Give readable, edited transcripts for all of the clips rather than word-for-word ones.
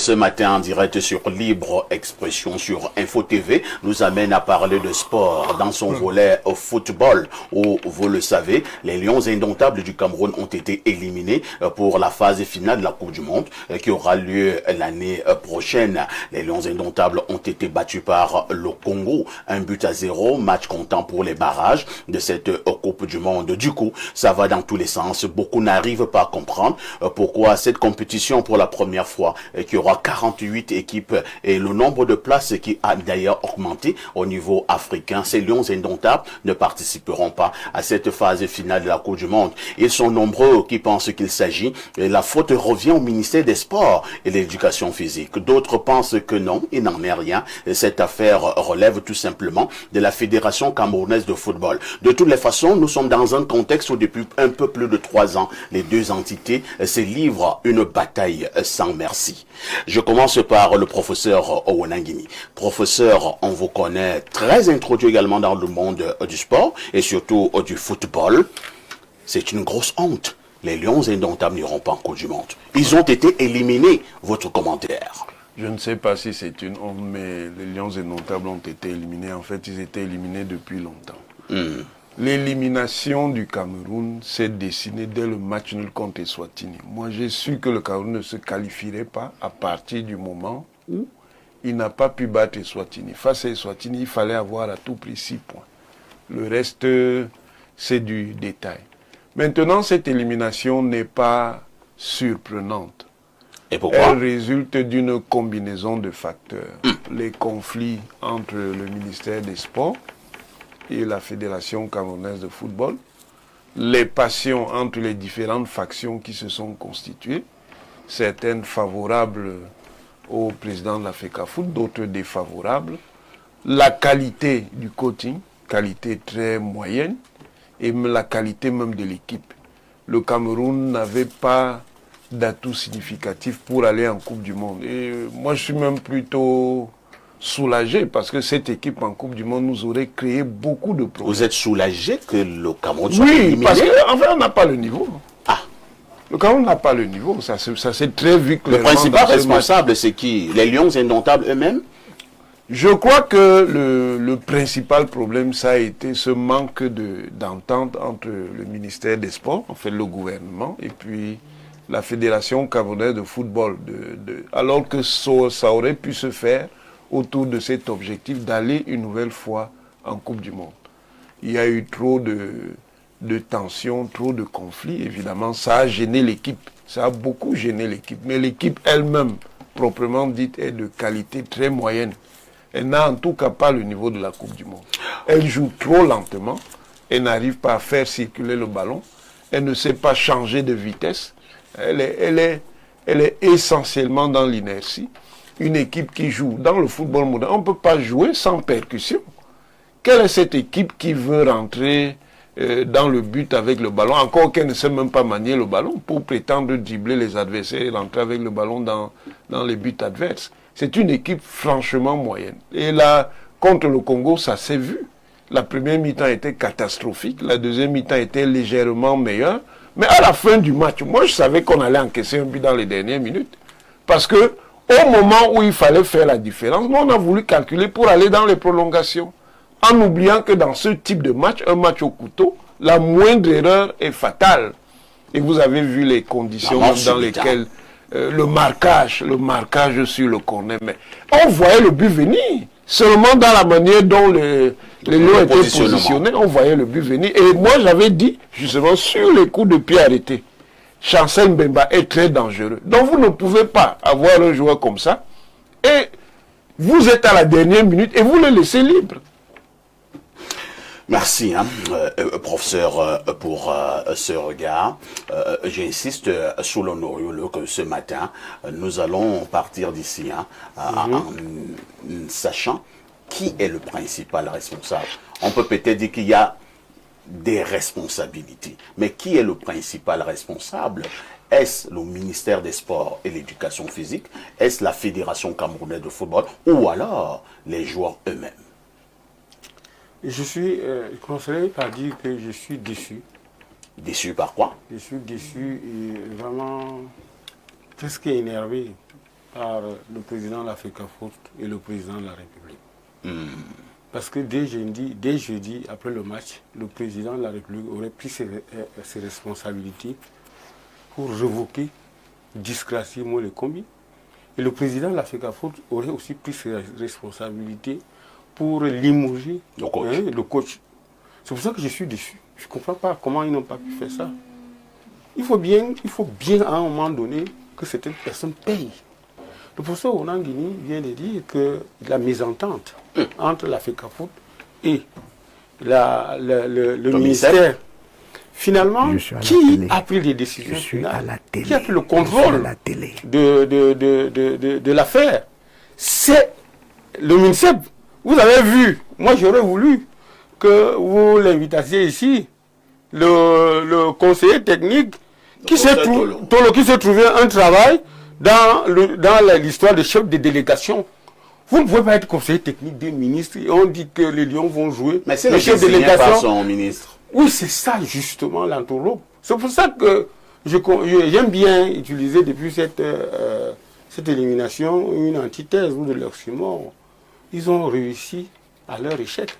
ce matin en direct sur Libre Expression sur Info TV nous amène à parler de sport dans son volet au football où, vous le savez, les Lions indomptables du Cameroun ont été éliminés pour la phase finale de la Coupe du Monde qui aura lieu l'année prochaine. Les Lions indomptables ont été battus par le Congo, 1-0, match comptant pour les barrages de cette Coupe du Monde. Du coup, ça va dans tous les sens. Beaucoup n'arrivent pas à comprendre pourquoi cette compétition pour la première fois, qui aura 48 équipes et le nombre de places qui a d'ailleurs augmenté au niveau africain, ces Lions indomptables ne participeront pas à cette phase finale de la Coupe du Monde. Ils sont nombreux qui pensent qu'il s'agit, et la faute revient au ministère des Sports et de l'Éducation physique. D'autres pensent que non, il n'en est rien. Cette affaire relève tout simplement de la Fédération camerounaise de football. De toutes les façons, nous sommes dans un contexte où depuis un peu plus de 3 ans, les deux entités se livrent une bataille sans merci. Je commence par le professeur Owenangini. Professeur, on vous connaît très introduit également dans le monde du sport et surtout du football. C'est une grosse honte. Les Lions indomptables n'iront pas en Coupe du Monde. Ils ont été éliminés. Votre commentaire? Je ne sais pas si c'est une honte, mais les Lions indomptables ont été éliminés. En fait, ils étaient éliminés depuis longtemps. L'élimination du Cameroun s'est dessinée dès le match nul contre Eswatini. Moi, j'ai su que le Cameroun ne se qualifierait pas à partir du moment où il n'a pas pu battre Eswatini. Face à Eswatini, il fallait avoir à tout prix 6 points. Le reste, c'est du détail. Maintenant, cette élimination n'est pas surprenante. Et pourquoi? Elle résulte d'une combinaison de facteurs. Les conflits entre le ministère des Sports et la Fédération camerounaise de football, les passions entre les différentes factions qui se sont constituées, certaines favorables au président de la FECAFOOT, d'autres défavorables, la qualité du coaching, qualité très moyenne, et la qualité même de l'équipe. Le Cameroun n'avait pas d'atout significatif pour aller en Coupe du Monde. Et moi, je suis même plutôt soulagé parce que cette équipe en Coupe du Monde nous aurait créé beaucoup de problèmes. Vous êtes soulagé que le Cameroun soit éliminé? Oui, parce qu'en fait, on n'a pas le niveau. Ah. Le Cameroun n'a pas le niveau. Ça s'est très vite. Le principal responsable, c'est qui? Les Lions indomptables eux-mêmes? Je crois que le principal problème, ça a été ce manque d'entente entre le ministère des Sports, en fait le gouvernement, et puis la Fédération camerounaise de football. Alors que ça aurait pu se faire autour de cet objectif d'aller une nouvelle fois en Coupe du Monde. Il y a eu trop de tensions, trop de conflits. Évidemment, ça a gêné l'équipe. Ça a beaucoup gêné l'équipe. Mais l'équipe elle-même, proprement dite, est de qualité très moyenne. Elle n'a en tout cas pas le niveau de la Coupe du Monde. Elle joue trop lentement. Elle n'arrive pas à faire circuler le ballon. Elle ne sait pas changer de vitesse. Elle est essentiellement dans l'inertie. Une équipe qui joue dans le football moderne, on ne peut pas jouer sans percussion. Quelle est cette équipe qui veut rentrer dans le but avec le ballon, encore qu'elle ne sait même pas manier le ballon, pour prétendre dribbler les adversaires et rentrer avec le ballon dans les buts adverses? C'est une équipe franchement moyenne. Et là, contre le Congo, ça s'est vu. La première mi-temps était catastrophique, la deuxième mi-temps était légèrement meilleure. Mais à la fin du match, moi je savais qu'on allait encaisser un but dans les dernières minutes. Parce que au moment où il fallait faire la différence, nous on a voulu calculer pour aller dans les prolongations. En oubliant que dans ce type de match, un match au couteau, la moindre erreur est fatale. Et vous avez vu les conditions dans lesquelles le marquage sur le corner. Mais on voyait le but venir. Seulement dans la manière dont les lions étaient positionnés, on voyait le but venir. Et moi, j'avais dit, justement, sur les coups de pied arrêtés, Chancel Mbemba est très dangereux. Donc, vous ne pouvez pas avoir un joueur comme ça. Et vous êtes à la dernière minute et vous le laissez libre. Merci, professeur, pour ce regard. J'insiste sur l'honorable que ce matin, nous allons partir d'ici en sachant qui est le principal responsable. On peut peut-être dire qu'il y a des responsabilités, mais qui est le principal responsable? Est-ce le ministère des Sports et l'Éducation physique? Est-ce la Fédération camerounaise de football? Ou alors les joueurs eux-mêmes? Je commencerai par dire que je suis déçu. Déçu par quoi? Je suis déçu et vraiment presque énervé par le président de l'Africa Foot et le président de la République. Parce que dès jeudi, après le match, le président de la République aurait pris ses responsabilités pour révoquer Discratie Mole Kombi. Et le président de l'Africa Foot aurait aussi pris ses responsabilités pour limoger le coach. C'est pour ça que je suis déçu. Je ne comprends pas comment ils n'ont pas pu faire ça. Il faut bien à un moment donné que certaines personnes payent. Le professeur Onangini vient de dire que la mésentente entre l'Africa Foot et le ministère, finalement, qui a pris les décisions finales, qui a pris le contrôle de l'affaire, c'est le ministère. Vous avez vu, moi j'aurais voulu que vous l'invitassiez ici, le conseiller technique qui s'est trouvé un travail dans l'histoire de chef de délégation. Vous ne pouvez pas être conseiller technique des ministres et on dit que les Lions vont jouer. Mais c'est le chef de délégation par son ministre. Oui, c'est ça justement l'entourloupe. C'est pour ça que j'aime bien utiliser depuis cette élimination une antithèse ou de l'oxymore. Ils ont réussi à leur échec.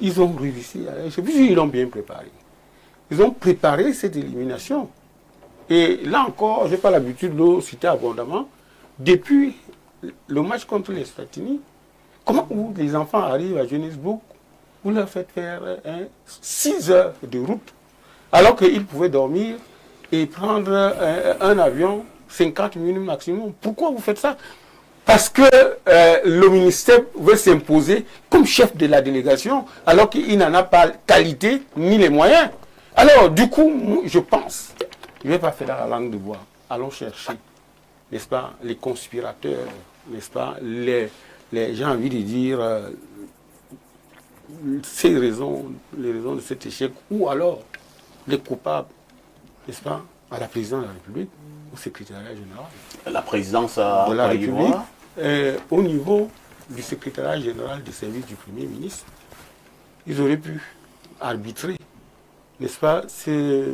Ils ont réussi à leur échec. Puis ils l'ont bien préparé. Ils ont préparé cette élimination. Et là encore, je n'ai pas l'habitude de le citer abondamment. Depuis le match contre les États-Unis, comment les enfants arrivent à Johannesburg, vous leur faites faire 6 heures de route, alors qu'ils pouvaient dormir et prendre un avion 50 minutes maximum. Pourquoi vous faites ça? Parce que le ministère veut s'imposer comme chef de la délégation, alors qu'il n'en a pas la qualité ni les moyens. Alors, du coup, je pense, je ne vais pas faire la langue de bois. Allons chercher, n'est-ce pas, les conspirateurs, n'est-ce pas, j'ai envie de dire, les raisons de cet échec, ou alors les coupables, n'est-ce pas, à la présidence de la République, au secrétariat général. La présidence de la République, au niveau du secrétariat général des services du Premier ministre, ils auraient pu arbitrer, n'est-ce pas, ces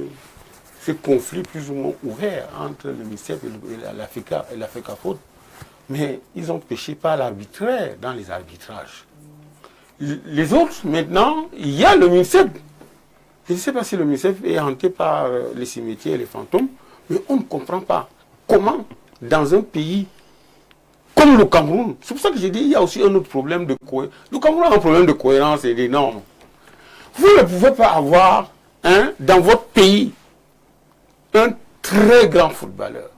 conflits plus ou moins ouverts entre le ministère et l'Africa Foot. Mais ils ont péché par l'arbitraire dans les arbitrages. Les autres, maintenant, il y a le ministère. Je ne sais pas si le ministère est hanté par les cimetières et les fantômes, mais on ne comprend pas comment, dans un pays comme le Cameroun, c'est pour ça que j'ai dit qu'il y a aussi un autre problème de cohérence. Le Cameroun a un problème de cohérence et des normes. Vous ne pouvez pas avoir, dans votre pays, un très grand footballeur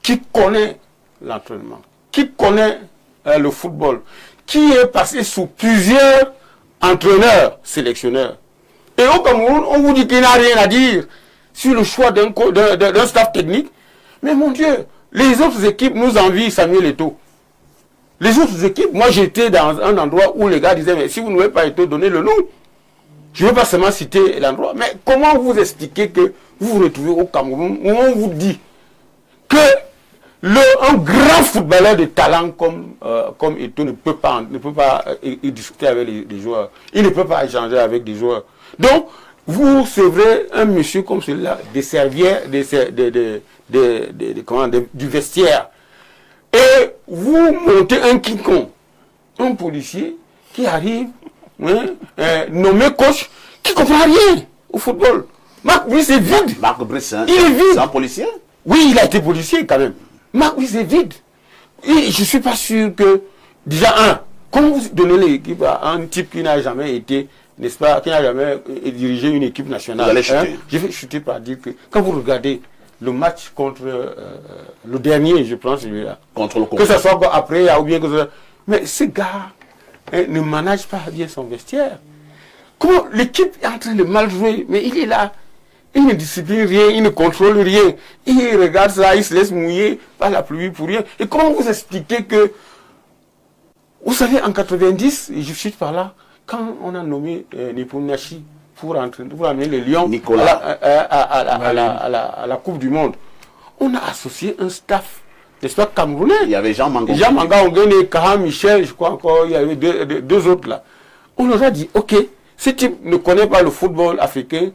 qui connaît l'entraînement, qui connaît le football, qui est passé sous plusieurs entraîneurs, sélectionneurs. Et au Cameroun, on vous dit qu'il n'a rien à dire sur le choix d'un staff technique. Mais mon Dieu, les autres équipes nous envient Samuel Eto'o. Les autres équipes, moi j'étais dans un endroit où les gars disaient, mais si vous n'avez pas Eto'o, donnez-le nous. Je ne veux pas seulement citer l'endroit, mais comment vous expliquez que vous vous retrouvez au Cameroun où on vous dit que un grand footballeur de talent comme Eto'o ne peut pas discuter avec les joueurs. Il ne peut pas échanger avec des joueurs. Donc, vous sevrez un monsieur comme celui-là, des servières, du vestiaire. Et vous montez un quiconque, un policier qui arrive, nommé coach, qui ne comprend rien au football. Marc Brice est vide. Marc Brice, il est vide. C'est un policier? Oui, il a été policier quand même. Marc Brice est vide. Et je ne suis pas sûr que, déjà, comment vous donnez l'équipe à un type qui n'a jamais été, n'est-ce pas, qui n'a jamais dirigé une équipe nationale? Vous allez chuter. Je vais chuter par dire que, quand vous regardez le match contre le dernier, je pense celui-là, contre le que ce soit après ou bien que ce soit... Mais ce gars ne manage pas bien son vestiaire. Comment l'équipe est en train de mal jouer, mais il est là. Il ne discipline rien, il ne contrôle rien. Il regarde ça, il se laisse mouiller par la pluie pour rien. Et comment vous expliquez que... Vous savez, en 90, je suis par là, quand on a nommé Nipunashi pour amener les Lions à la Coupe du Monde, on a associé un staff, n'est-ce pas, camerounais. Il y avait Jean Manga. Jean Manga Ongene et Kaham Michel, je crois encore, il y avait deux autres là. On leur a dit, ok, ce type ne connaît pas le football africain,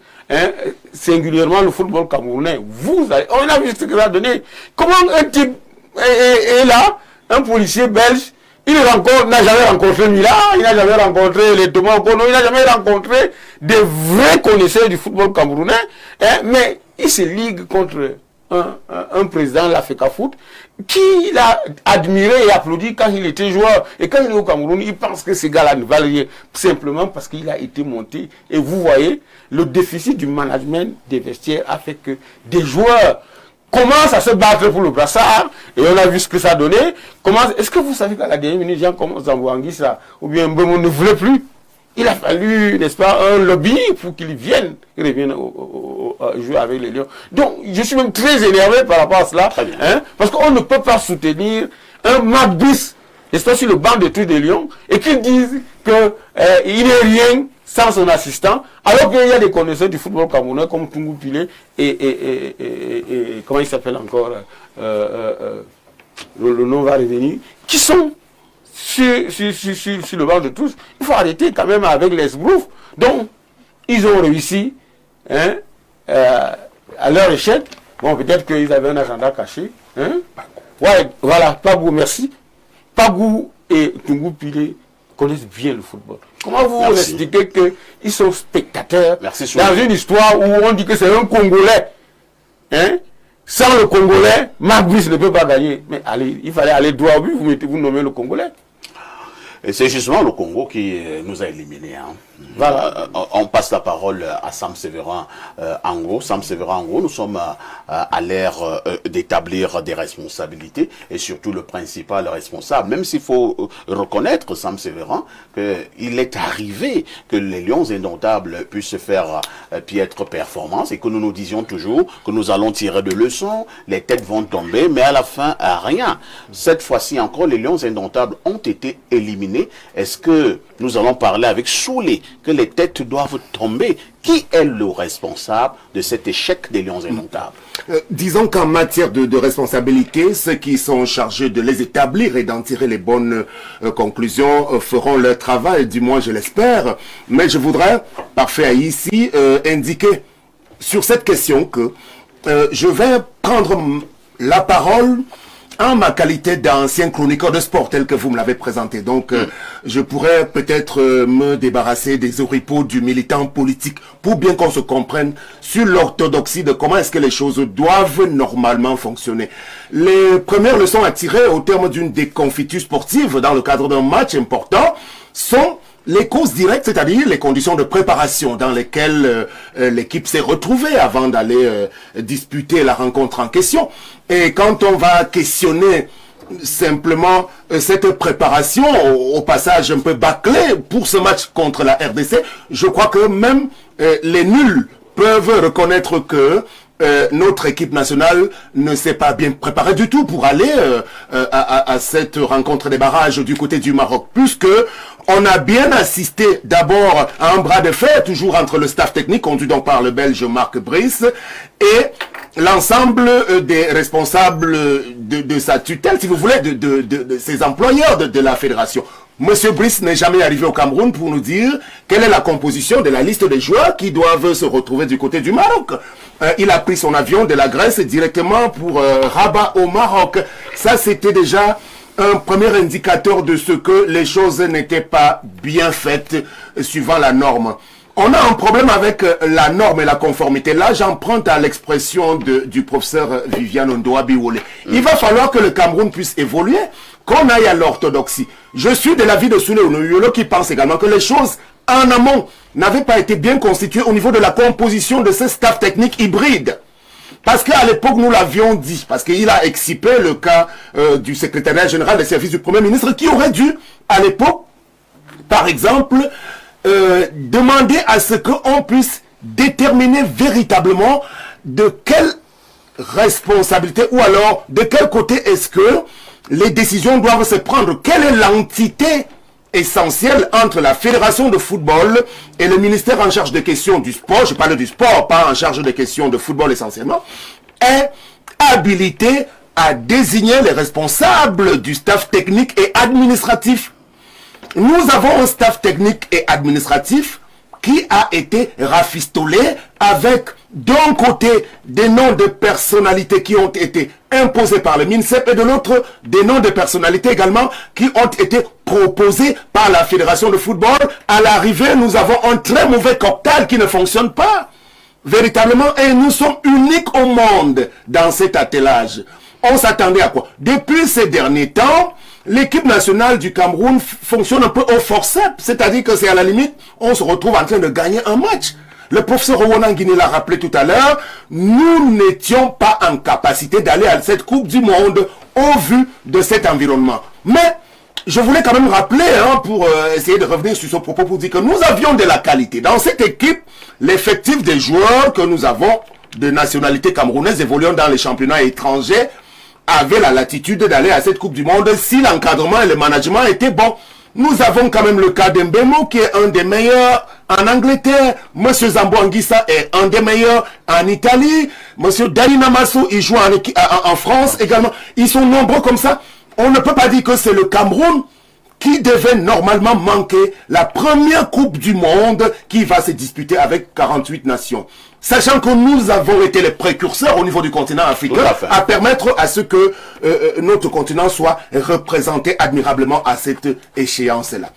singulièrement le football camerounais. On a vu ce que ça a donné. Comment un type Et là, un policier belge, il n'a jamais rencontré Mila, il n'a jamais rencontré les Thomas Kono, il n'a jamais rencontré des vrais connaisseurs du football camerounais, hein, mais il se ligue contre un président de la FECAFOOT qui l'a admiré et applaudi quand il était joueur. Et quand il est au Cameroun, il pense que ces gars-là ne valent rien, simplement parce qu'il a été monté. Et vous voyez, le déficit du management des vestiaires a fait que des joueurs commencent à se battre pour le brassard, et on a vu ce que ça a donné. Est-ce que vous savez qu'à la dernière minute, Jean Zambouanguissa ou bien Mbemou ne voulait plus? Il a fallu, n'est-ce pas, un lobby pour qu'il revienne jouer avec les Lions. Donc, je suis même très énervé par rapport à cela, hein, parce qu'on ne peut pas soutenir un Magbis, n'est-ce pas, sur le banc de tous des Lions, et qu'ils disent qu'il n'est rien sans son assistant, alors qu'il y a des connaisseurs du football camerounais comme Tungu Pile et comment il s'appelle encore, le nom va revenir, qui sont sur le banc de tous. Il faut arrêter quand même avec les sbroufs. Donc, ils ont réussi, hein, à leur échelle. Bon, peut-être qu'ils avaient un agenda caché. Hein. Ouais, voilà, Pagou, merci. Pagou et Tungu Pile connaissent bien le football. Comment vous expliquez qu'ils sont spectateurs dans une histoire où on dit que c'est un Congolais, hein? Sans le Congolais, Magbis ne peut pas gagner. Mais allez, il fallait aller droit au but, vous nommez le Congolais. Et c'est justement le Congo qui nous a éliminés. Hein. Voilà. On passe la parole à Sam Sévérin Ango. Sam Sévérin Ango, nous sommes à l'ère d'établir des responsabilités et surtout le principal responsable. Même s'il faut reconnaître, Sam Sévérin, qu'il est arrivé que les Lions indomptables puissent faire piètre performance et que nous nous disions toujours que nous allons tirer de leçons, les têtes vont tomber, mais à la fin, rien. Cette fois-ci encore, les Lions indomptables ont été éliminés. Est-ce que nous allons parler avec Soulé que les têtes doivent tomber? Qui est le responsable de cet échec des Lions indomptables? Disons qu'en matière de responsabilité, ceux qui sont chargés de les établir et d'en tirer les bonnes conclusions feront leur travail, du moins je l'espère. Mais je voudrais, parfait ici, indiquer sur cette question que je vais prendre la parole en ma qualité d'ancien chroniqueur de sport tel que vous me l'avez présenté. Donc, je pourrais peut-être me débarrasser des oripeaux du militant politique pour bien qu'on se comprenne sur l'orthodoxie de comment est-ce que les choses doivent normalement fonctionner. Les premières leçons à tirer au terme d'une déconfiture sportive dans le cadre d'un match important sont les causes directes, c'est-à-dire les conditions de préparation dans lesquelles l'équipe s'est retrouvée avant d'aller disputer la rencontre en question. Et quand on va questionner simplement cette préparation, au passage un peu bâclée pour ce match contre la RDC, je crois que même les nuls peuvent reconnaître que notre équipe nationale ne s'est pas bien préparée du tout pour aller à cette rencontre des barrages du côté du Maroc, puisque on a bien assisté d'abord à un bras de fer, toujours entre le staff technique, conduit donc par le Belge Marc Brice, et l'ensemble des responsables de sa tutelle, si vous voulez, de ses employeurs de la fédération. Monsieur Brice n'est jamais arrivé au Cameroun pour nous dire quelle est la composition de la liste des joueurs qui doivent se retrouver du côté du Maroc. Il a pris son avion de la Grèce directement pour Rabat au Maroc. Ça, c'était déjà un premier indicateur de ce que les choses n'étaient pas bien faites suivant la norme. On a un problème avec la norme et la conformité. Là, j'emprunte à l'expression du professeur Viviane Ondoa-Biwole. Il va falloir que le Cameroun puisse évoluer, qu'on aille à l'orthodoxie. Je suis de l'avis de Soulé Onoyolo qui pense également que les choses en amont n'avaient pas été bien constituées au niveau de la composition de ce staff technique hybride. Parce qu'à l'époque, nous l'avions dit, parce qu'il a excipé le cas du secrétariat général des services du Premier ministre qui aurait dû, à l'époque, par exemple, demander à ce qu'on puisse déterminer véritablement de quelle responsabilité ou alors de quel côté est-ce que les décisions doivent se prendre. Quelle est l'entité essentielle entre la fédération de football et le ministère en charge des questions du sport, je parle du sport, pas en charge des questions de football essentiellement, est habilité à désigner les responsables du staff technique et administratif. Nous avons un staff technique et administratif qui a été rafistolé avec d'un côté des noms de personnalités qui ont été imposés par le MINSEP et de l'autre des noms de personnalités également qui ont été proposés par la Fédération de football. À l'arrivée, nous avons un très mauvais cocktail qui ne fonctionne pas véritablement et nous sommes uniques au monde dans cet attelage. On s'attendait à quoi? Depuis ces derniers temps, l'équipe nationale du Cameroun fonctionne un peu au forceps, c'est-à-dire que c'est à la limite, on se retrouve en train de gagner un match. Le professeur Ronan Guiné l'a rappelé tout à l'heure, nous n'étions pas en capacité d'aller à cette Coupe du Monde au vu de cet environnement. Mais je voulais quand même rappeler, pour essayer de revenir sur ce propos, pour dire que nous avions de la qualité. Dans cette équipe, l'effectif des joueurs que nous avons de nationalité camerounaise évoluant dans les championnats étrangers avait la latitude d'aller à cette Coupe du Monde si l'encadrement et le management étaient bons. Nous avons quand même le cas d'Mbemo qui est un des meilleurs en Angleterre. Monsieur Zambo Anguissa est un des meilleurs en Italie. Monsieur Darina Massou, il joue en France également. Ils sont nombreux comme ça. On ne peut pas dire que c'est le Cameroun qui devait normalement manquer la première Coupe du Monde qui va se disputer avec 48 nations. Sachant que nous avons été les précurseurs au niveau du continent africain à permettre à ce que notre continent soit représenté admirablement à cette échéance-là.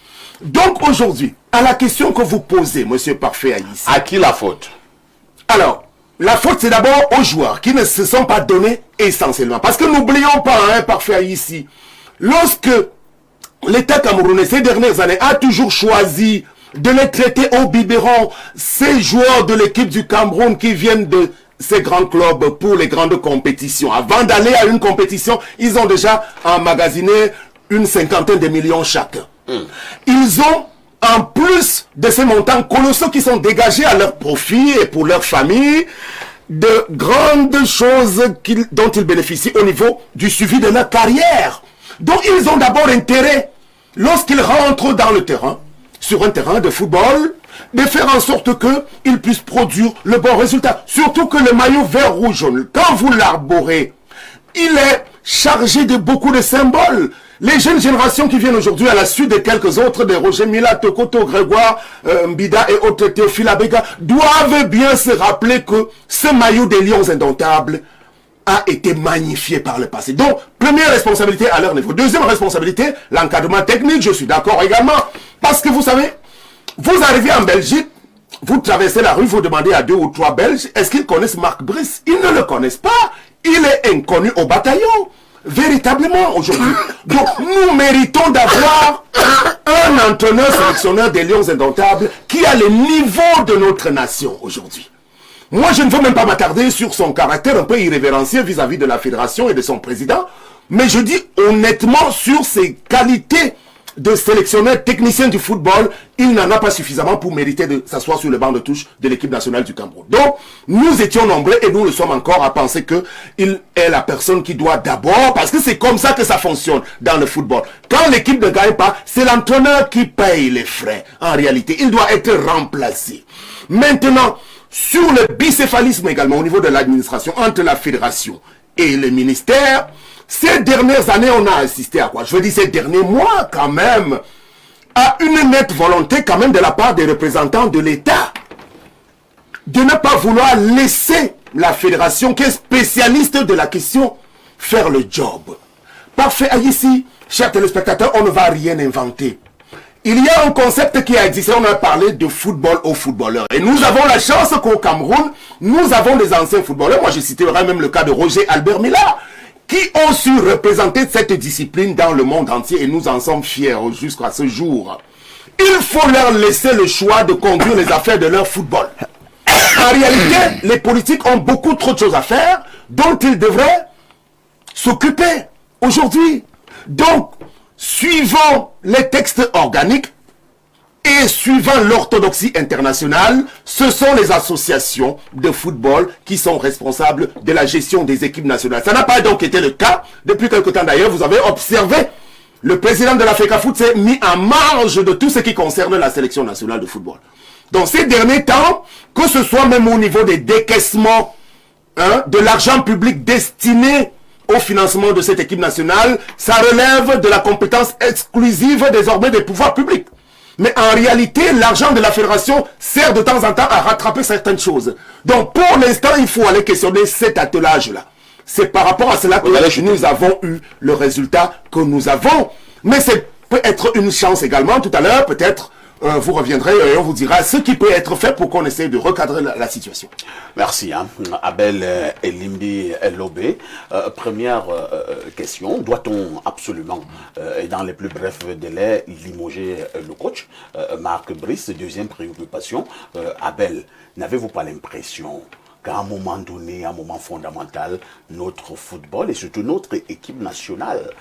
Donc aujourd'hui, à la question que vous posez, monsieur Parfait Aïssi. À qui la faute? Alors, la faute c'est d'abord aux joueurs qui ne se sont pas donnés essentiellement. Parce que n'oublions pas, Parfait Aïssi, lorsque l'État camerounais ces dernières années a toujours choisi de les traiter au biberon, ces joueurs de l'équipe du Cameroun qui viennent de ces grands clubs pour les grandes compétitions. Avant d'aller à une compétition, ils ont déjà emmagasiné une 50aine de millions chacun. Ils ont, en plus de ces montants colossaux qui sont dégagés à leur profit et pour leur famille, de grandes choses dont ils bénéficient au niveau du suivi de leur carrière. Donc ils ont d'abord intérêt, lorsqu'ils rentrent dans le terrain, sur un terrain de football, de faire en sorte qu'ils puissent produire le bon résultat. Surtout que le maillot vert, rouge, jaune, quand vous l'arborez, il est chargé de beaucoup de symboles. Les jeunes générations qui viennent aujourd'hui à la suite de quelques autres, de Roger Mila, Tokoto, Grégoire, Mbida et autres, Théophile Abega, doivent bien se rappeler que ce maillot des Lions indomptables a été magnifié par le passé. Donc, première responsabilité à leur niveau. Deuxième responsabilité, l'encadrement technique, je suis d'accord également. Parce que vous savez, vous arrivez en Belgique, vous traversez la rue, vous demandez à 2 ou 3 Belges, est-ce qu'ils connaissent Marc Brice? Ils ne le connaissent pas. Il est inconnu au bataillon. Véritablement, aujourd'hui. Donc, nous méritons d'avoir un entraîneur sélectionneur des Lions indomptables qui a le niveau de notre nation aujourd'hui. Moi, je ne veux même pas m'attarder sur son caractère un peu irrévérencieux vis-à-vis de la fédération et de son président, mais je dis honnêtement sur ses qualités de sélectionneur technicien du football, il n'en a pas suffisamment pour mériter de s'asseoir sur le banc de touche de l'équipe nationale du Cameroun. Donc, nous étions nombreux et nous le sommes encore à penser qu'il est la personne qui doit d'abord, parce que c'est comme ça que ça fonctionne dans le football. Quand l'équipe ne gagne pas, c'est l'entraîneur qui paye les frais. En réalité, il doit être remplacé. Maintenant, sur le bicéphalisme également au niveau de l'administration entre la fédération et le ministère, ces dernières années, on a assisté à quoi? Je veux dire ces derniers mois quand même, à une nette volonté quand même de la part des représentants de l'État de ne pas vouloir laisser la fédération qui est spécialiste de la question faire le job. Parfait, ici, chers téléspectateurs, on ne va rien inventer. Il y a un concept qui a existé, on a parlé de football aux footballeurs. Et nous avons la chance qu'au Cameroun, nous avons des anciens footballeurs. Moi, je citerai même le cas de Roger Albert Mila, qui ont su représenter cette discipline dans le monde entier. Et nous en sommes fiers jusqu'à ce jour. Il faut leur laisser le choix de conduire les affaires de leur football. En réalité, les politiques ont beaucoup trop de choses à faire dont ils devraient s'occuper aujourd'hui. Donc, suivant les textes organiques et suivant l'orthodoxie internationale, ce sont les associations de football qui sont responsables de la gestion des équipes nationales. Ça n'a pas donc été le cas. Depuis quelque temps d'ailleurs, vous avez observé, le président de l'Africa Foot s'est mis en marge de tout ce qui concerne la sélection nationale de football. Dans ces derniers temps, que ce soit même au niveau des décaissements de l'argent public destiné au financement de cette équipe nationale, ça relève de la compétence exclusive désormais des pouvoirs publics. Mais en réalité, l'argent de la fédération sert de temps en temps à rattraper certaines choses. Donc pour l'instant, il faut aller questionner cet attelage-là. C'est par rapport à cela que nous avons eu le résultat que nous avons. Mais c'est peut être une chance également. Tout à l'heure, peut-être, vous reviendrez et on vous dira ce qui peut être fait pour qu'on essaie de recadrer la situation. Merci. Abel Elimbi Lobé. Première question. Doit-on absolument, et dans les plus brefs délais, limoger le coach Marc Brice? Deuxième préoccupation. Abel, n'avez-vous pas l'impression qu'à un moment donné, un moment fondamental, notre football et surtout notre équipe nationale,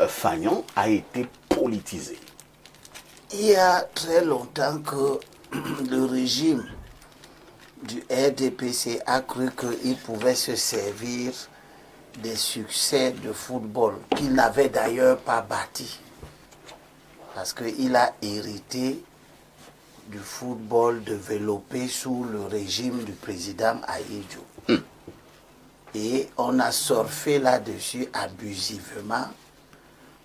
Fagnon, a été politisée? Il y a très longtemps que le régime du RDPC a cru qu'il pouvait se servir des succès de football qu'il n'avait d'ailleurs pas bâti. Parce qu'il a hérité du football développé sous le régime du président Ahidjo. Et on a surfé là-dessus abusivement.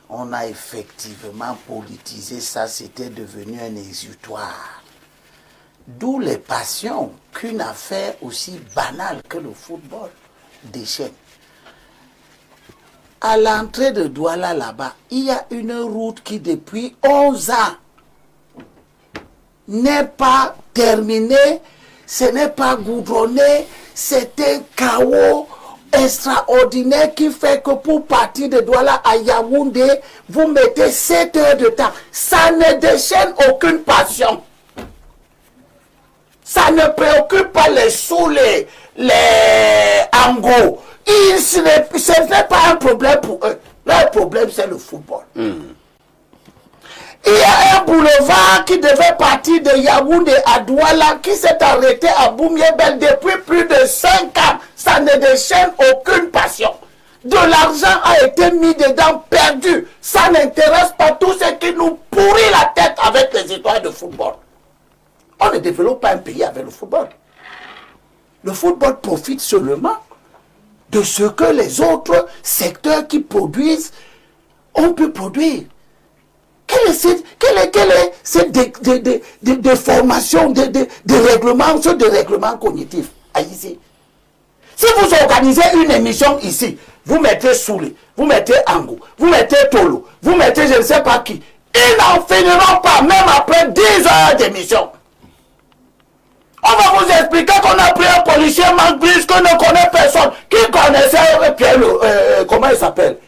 On a effectivement politisé ça, c'était devenu un exutoire. D'où les passions qu'une affaire aussi banale que le football déchaîne. À l'entrée de Douala là-bas, il y a une route qui depuis 11 ans n'est pas terminée, ce n'est pas goudronné, c'est un chaos extraordinaire qui fait que pour partir de Douala à Yaoundé, vous mettez 7 heures de temps. Ça ne déchaîne aucune passion. Ça ne préoccupe pas les sous, les angos. Ce n'est pas un problème pour eux. Leur problème, c'est le football. Il y a un boulevard qui devait partir de Yaoundé à Douala qui s'est arrêté à Boumiébel depuis plus de 5 ans. Ça ne déchaîne aucune passion. De l'argent a été mis dedans, perdu. Ça n'intéresse pas tout ce qui nous pourrit la tête avec les histoires de football. On ne développe pas un pays avec le football. Le football profite seulement de ce que les autres secteurs qui produisent ont pu produire. Quelle est cette déformation, de règlement cognitif ici? Si vous organisez une émission ici, vous mettez Souli, vous mettez Angou, vous mettez Tolo, vous mettez je ne sais pas qui, ils n'en finiront pas, même après 10 heures d'émission. On va vous expliquer qu'on a pris un policier Mangbris que ne connaît personne. Qui connaissait Pierre, comment il s'appelle?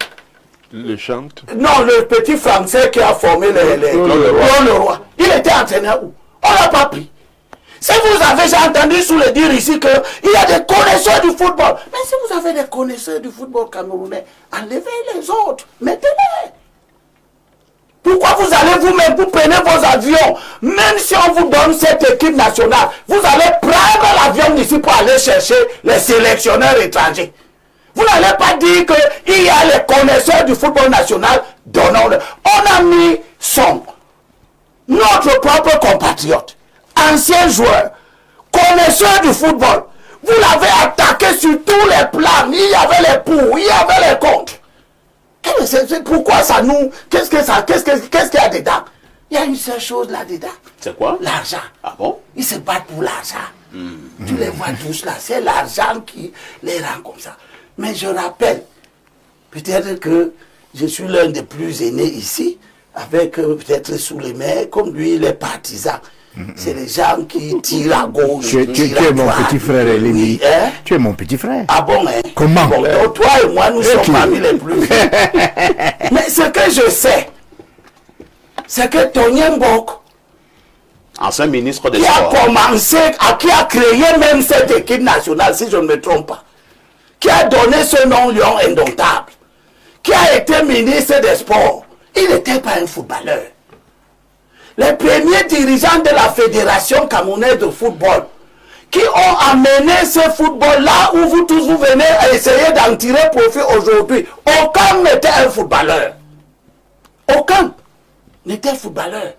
Le chante. Non, le petit français qui a formé le roi. Il était entraîneur où? On l'a pas pris. Si vous avez, j'ai entendu sous le dire ici qu'il y a des connaisseurs du football. Mais si vous avez des connaisseurs du football camerounais, enlevez les autres, mettez-les. Pourquoi vous allez vous-même, vous prenez vos avions, même si on vous donne cette équipe nationale, vous allez prendre l'avion ici pour aller chercher les sélectionneurs étrangers. Vous n'allez pas dire qu'il y a les connaisseurs du football national, donnons-le. On a mis notre propre compatriote, ancien joueur, connaisseur du football. Vous l'avez attaqué sur tous les plans. Il y avait les pour, il y avait les contre. Pourquoi ça nous... Qu'est-ce qu'il y a dedans? Il y a une seule chose là-dedans. C'est quoi? L'argent. Ah bon? Ils se battent pour l'argent. Tu les vois tous là. C'est l'argent qui les rend comme ça. Mais je rappelle, peut-être que je suis l'un des plus aînés ici, avec peut-être sous les mains, comme lui, les partisans. C'est les gens qui tirent à gauche. Tu es mon petit frère, Elémi. Oui, hein? Tu es mon petit frère. Ah bon, hein? Comment? Bon, donc toi et moi, nous sommes parmi les plus vieux. Mais ce que je sais, c'est que Tony Mbok, Ancien ministre des qui a Sports. commencé, qui a créé même cette équipe nationale, si je ne me trompe pas, qui a donné ce nom Lion Indomptable, qui a été ministre des Sports, il n'était pas un footballeur. Les premiers dirigeants de la Fédération camerounaise de football qui ont amené ce football là où vous tous vous venez à essayer d'en tirer profit aujourd'hui, aucun n'était un footballeur. Aucun n'était footballeur.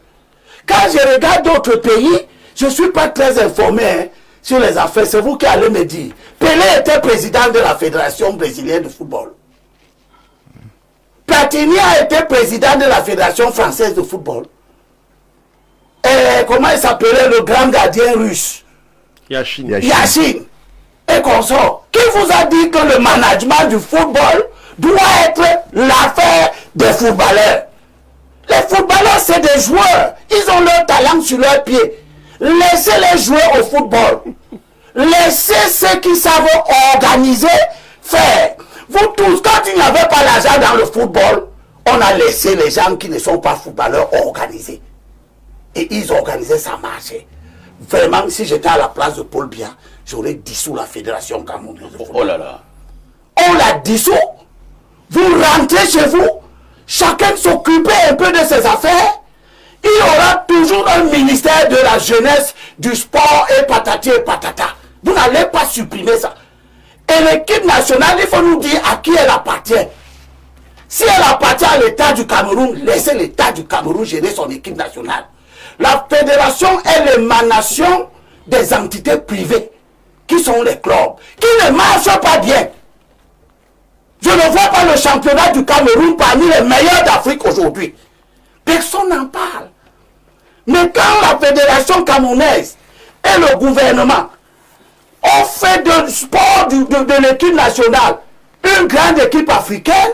Quand je regarde d'autres pays, je ne suis pas très informé sur les affaires. C'est vous qui allez me dire. Pelé était président de la Fédération brésilienne de football. Platini a été président de la Fédération française de football. comment il s'appelait le grand gardien russe? Yachine. Yachine et consort. Qui vous a dit que le management du football doit être l'affaire des footballeurs? Les footballeurs, c'est des joueurs. Ils ont leur talent sur leurs pieds. Laissez-les jouer au football. Laissez ceux qui savent organiser faire. Vous tous, quand il n'y avait pas l'argent dans le football, on a laissé les gens qui ne sont pas footballeurs organiser. Et ils organisaient, ça marchait. Vraiment, si j'étais à la place de Paul Biya, j'aurais dissous la fédération camerounaise de football. Oh là là. On l'a dissous. Vous rentrez chez vous, chacun s'occuper un peu de ses affaires. Il y aura toujours un ministère de la jeunesse, du sport et patati et patata. Vous n'allez pas supprimer ça. Et l'équipe nationale, il faut nous dire à qui elle appartient. Si elle appartient à l'État du Cameroun, laissez l'État du Cameroun gérer son équipe nationale. La fédération est l'émanation des entités privées, qui sont les clubs, qui ne marchent pas bien. Je ne vois pas le championnat du Cameroun parmi les meilleurs d'Afrique aujourd'hui. Personne n'en parle. Mais quand la fédération camerounaise et le gouvernement ont fait de sport de l'équipe nationale une grande équipe africaine,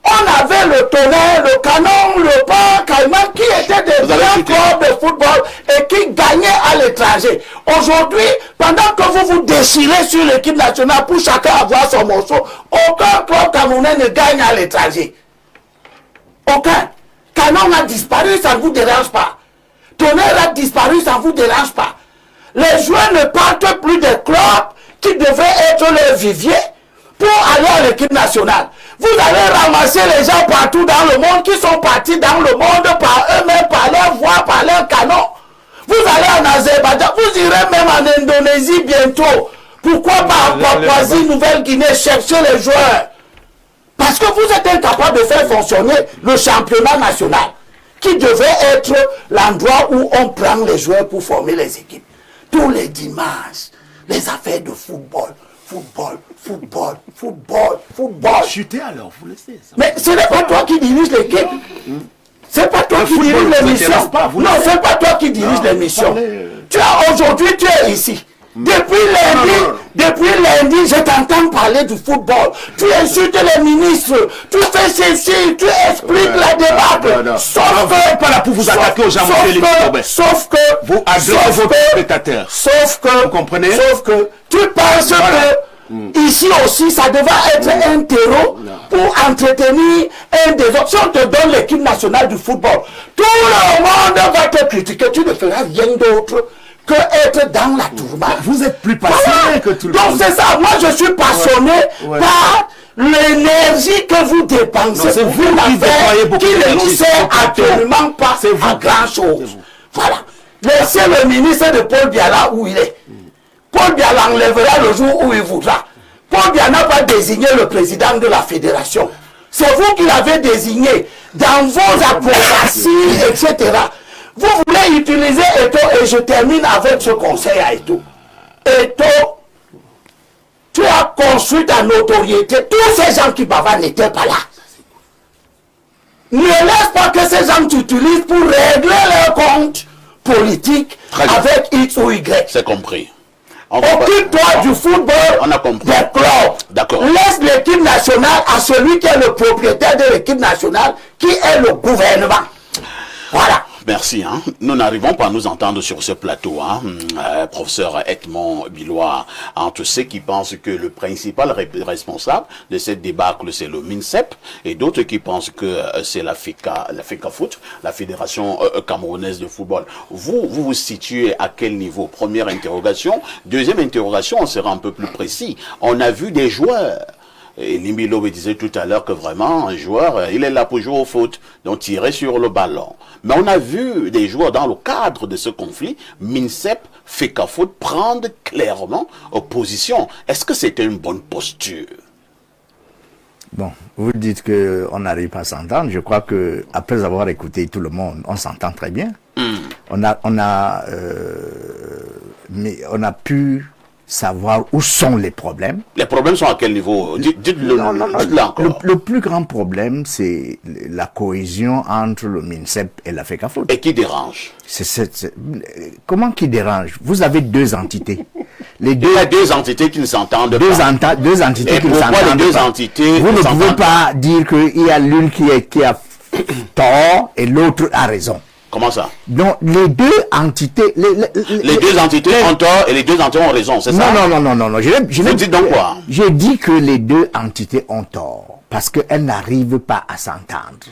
on avait le Tonnerre, le Canon, le Pan, Caïman, qui étaient des grands clubs de football et qui gagnaient à l'étranger. Aujourd'hui, pendant que vous vous déchirez sur l'équipe nationale pour chacun avoir son morceau, aucun club camerounais ne gagne à l'étranger. Aucun. Canon a disparu, ça ne vous dérange pas. Tonnerre a disparu, ça ne vous dérange pas. Les joueurs ne partent plus des clubs qui devaient être leur vivier pour aller à l'équipe nationale. Vous allez ramasser les gens partout dans le monde qui sont partis dans le monde par eux-mêmes, par leur voix, par leur canon. Vous allez en Azerbaïdjan, vous irez même en Indonésie bientôt. Pourquoi pas en Papouasie, Nouvelle-Guinée, chercher les joueurs? Parce que vous êtes incapable de faire fonctionner le championnat national, qui devait être l'endroit où on prend les joueurs pour former les équipes. Tous les dimanches, les affaires de football. Chuter alors, vous laissez ça. Mais ce n'est pas toi qui dirige l'équipe. C'est pas toi qui dirige l'émission. Non, c'est pas toi qui dirige l'émission. Aujourd'hui, tu es ici. Depuis lundi, je t'entends parler du football. Tu insultes les ministres, tu fais ceci, tu expliques la débâcle. Sauf que, pas là pour vous attaquer aux gens, sauf que, vous agressez votre spectateur. Sauf que, vous comprenez? Sauf que, tu penses que, ici aussi, ça devait être un terreau pour entretenir un des autres. Si on te donne l'équipe nationale du football, tout le monde va te critiquer. Tu ne feras rien d'autre que être dans la tourmente. Vous êtes plus passionné que tout le monde. Donc c'est ça. Moi, je suis passionné par l'énergie que vous dépensez. C'est vous qui déployez beaucoup qui ne d'énergie. nous sert absolument pas à grand chose. Voilà. Laissez le ministre de Paul Biya là où il est. Paul Biya l'enlèvera le jour où il voudra. Paul Biya n'a pas désigné le président de la fédération. C'est vous qui l'avez désigné dans vos approbations, etc. Vous voulez utiliser Eto, et je termine avec ce conseil à Eto. Eto, tu as construit ta notoriété. Tous ces gens qui bavardent n'étaient pas là. Ne laisse pas que ces gens t'utilisent pour régler leurs comptes politiques avec X ou Y. C'est compris. Occupe-toi du football, on a compris. Des clubs. D'accord. Laisse l'équipe nationale à celui qui est le propriétaire de l'équipe nationale, qui est le gouvernement. Voilà. Merci. Nous n'arrivons pas à nous entendre sur ce plateau, professeur Edmond Bilois, entre ceux qui pensent que le principal responsable de cette débâcle, c'est le MINSEP, et d'autres qui pensent que c'est la FECAFOOT, la Fédération camerounaise de football. Vous vous situez à quel niveau? Première interrogation. Deuxième interrogation, on sera un peu plus précis. On a vu des joueurs. Et Limbilo me disait tout à l'heure que vraiment, un joueur, il est là pour jouer au foot, donc tirer sur le ballon. Mais on a vu des joueurs dans le cadre de ce conflit, MINSEP, FECAFOOT, prendre clairement opposition. Est-ce que c'était une bonne posture? Bon, vous dites qu'on n'arrive pas à s'entendre. Je crois que après avoir écouté tout le monde, on s'entend très bien. On a pu savoir où sont les problèmes. Les problèmes sont à quel niveau? Dites-le encore. Le plus grand problème, c'est la cohésion entre le MINSEP et la FECAFOOT. Et qui dérange? Comment qui dérange? Vous avez deux entités. Il y a deux entités qui ne s'entendent pas. Deux entités et qui ne s'entendent pourquoi pas. les deux entités Vous ne s'entendent pouvez pas dire qu'il y a l'une qui a tort et l'autre a raison. Comment ça? Donc, les deux entités... Les deux entités ont tort et les deux entités ont raison, c'est ça? Non. Vous dites donc quoi? J'ai dit que les deux entités ont tort parce qu'elles n'arrivent pas à s'entendre.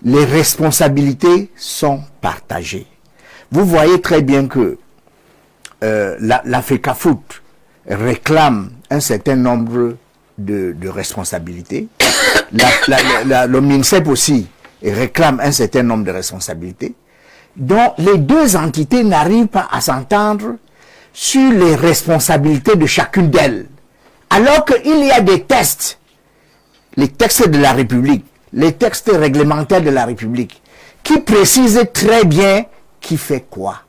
Les responsabilités sont partagées. Vous voyez très bien que la FECAFOOT réclame un certain nombre de responsabilités. Le MINSEP aussi réclame un certain nombre de responsabilités. Donc, les deux entités n'arrivent pas à s'entendre sur les responsabilités de chacune d'elles. Alors qu'il y a des textes, les textes de la République, les textes réglementaires de la République, qui précisent très bien qui fait quoi.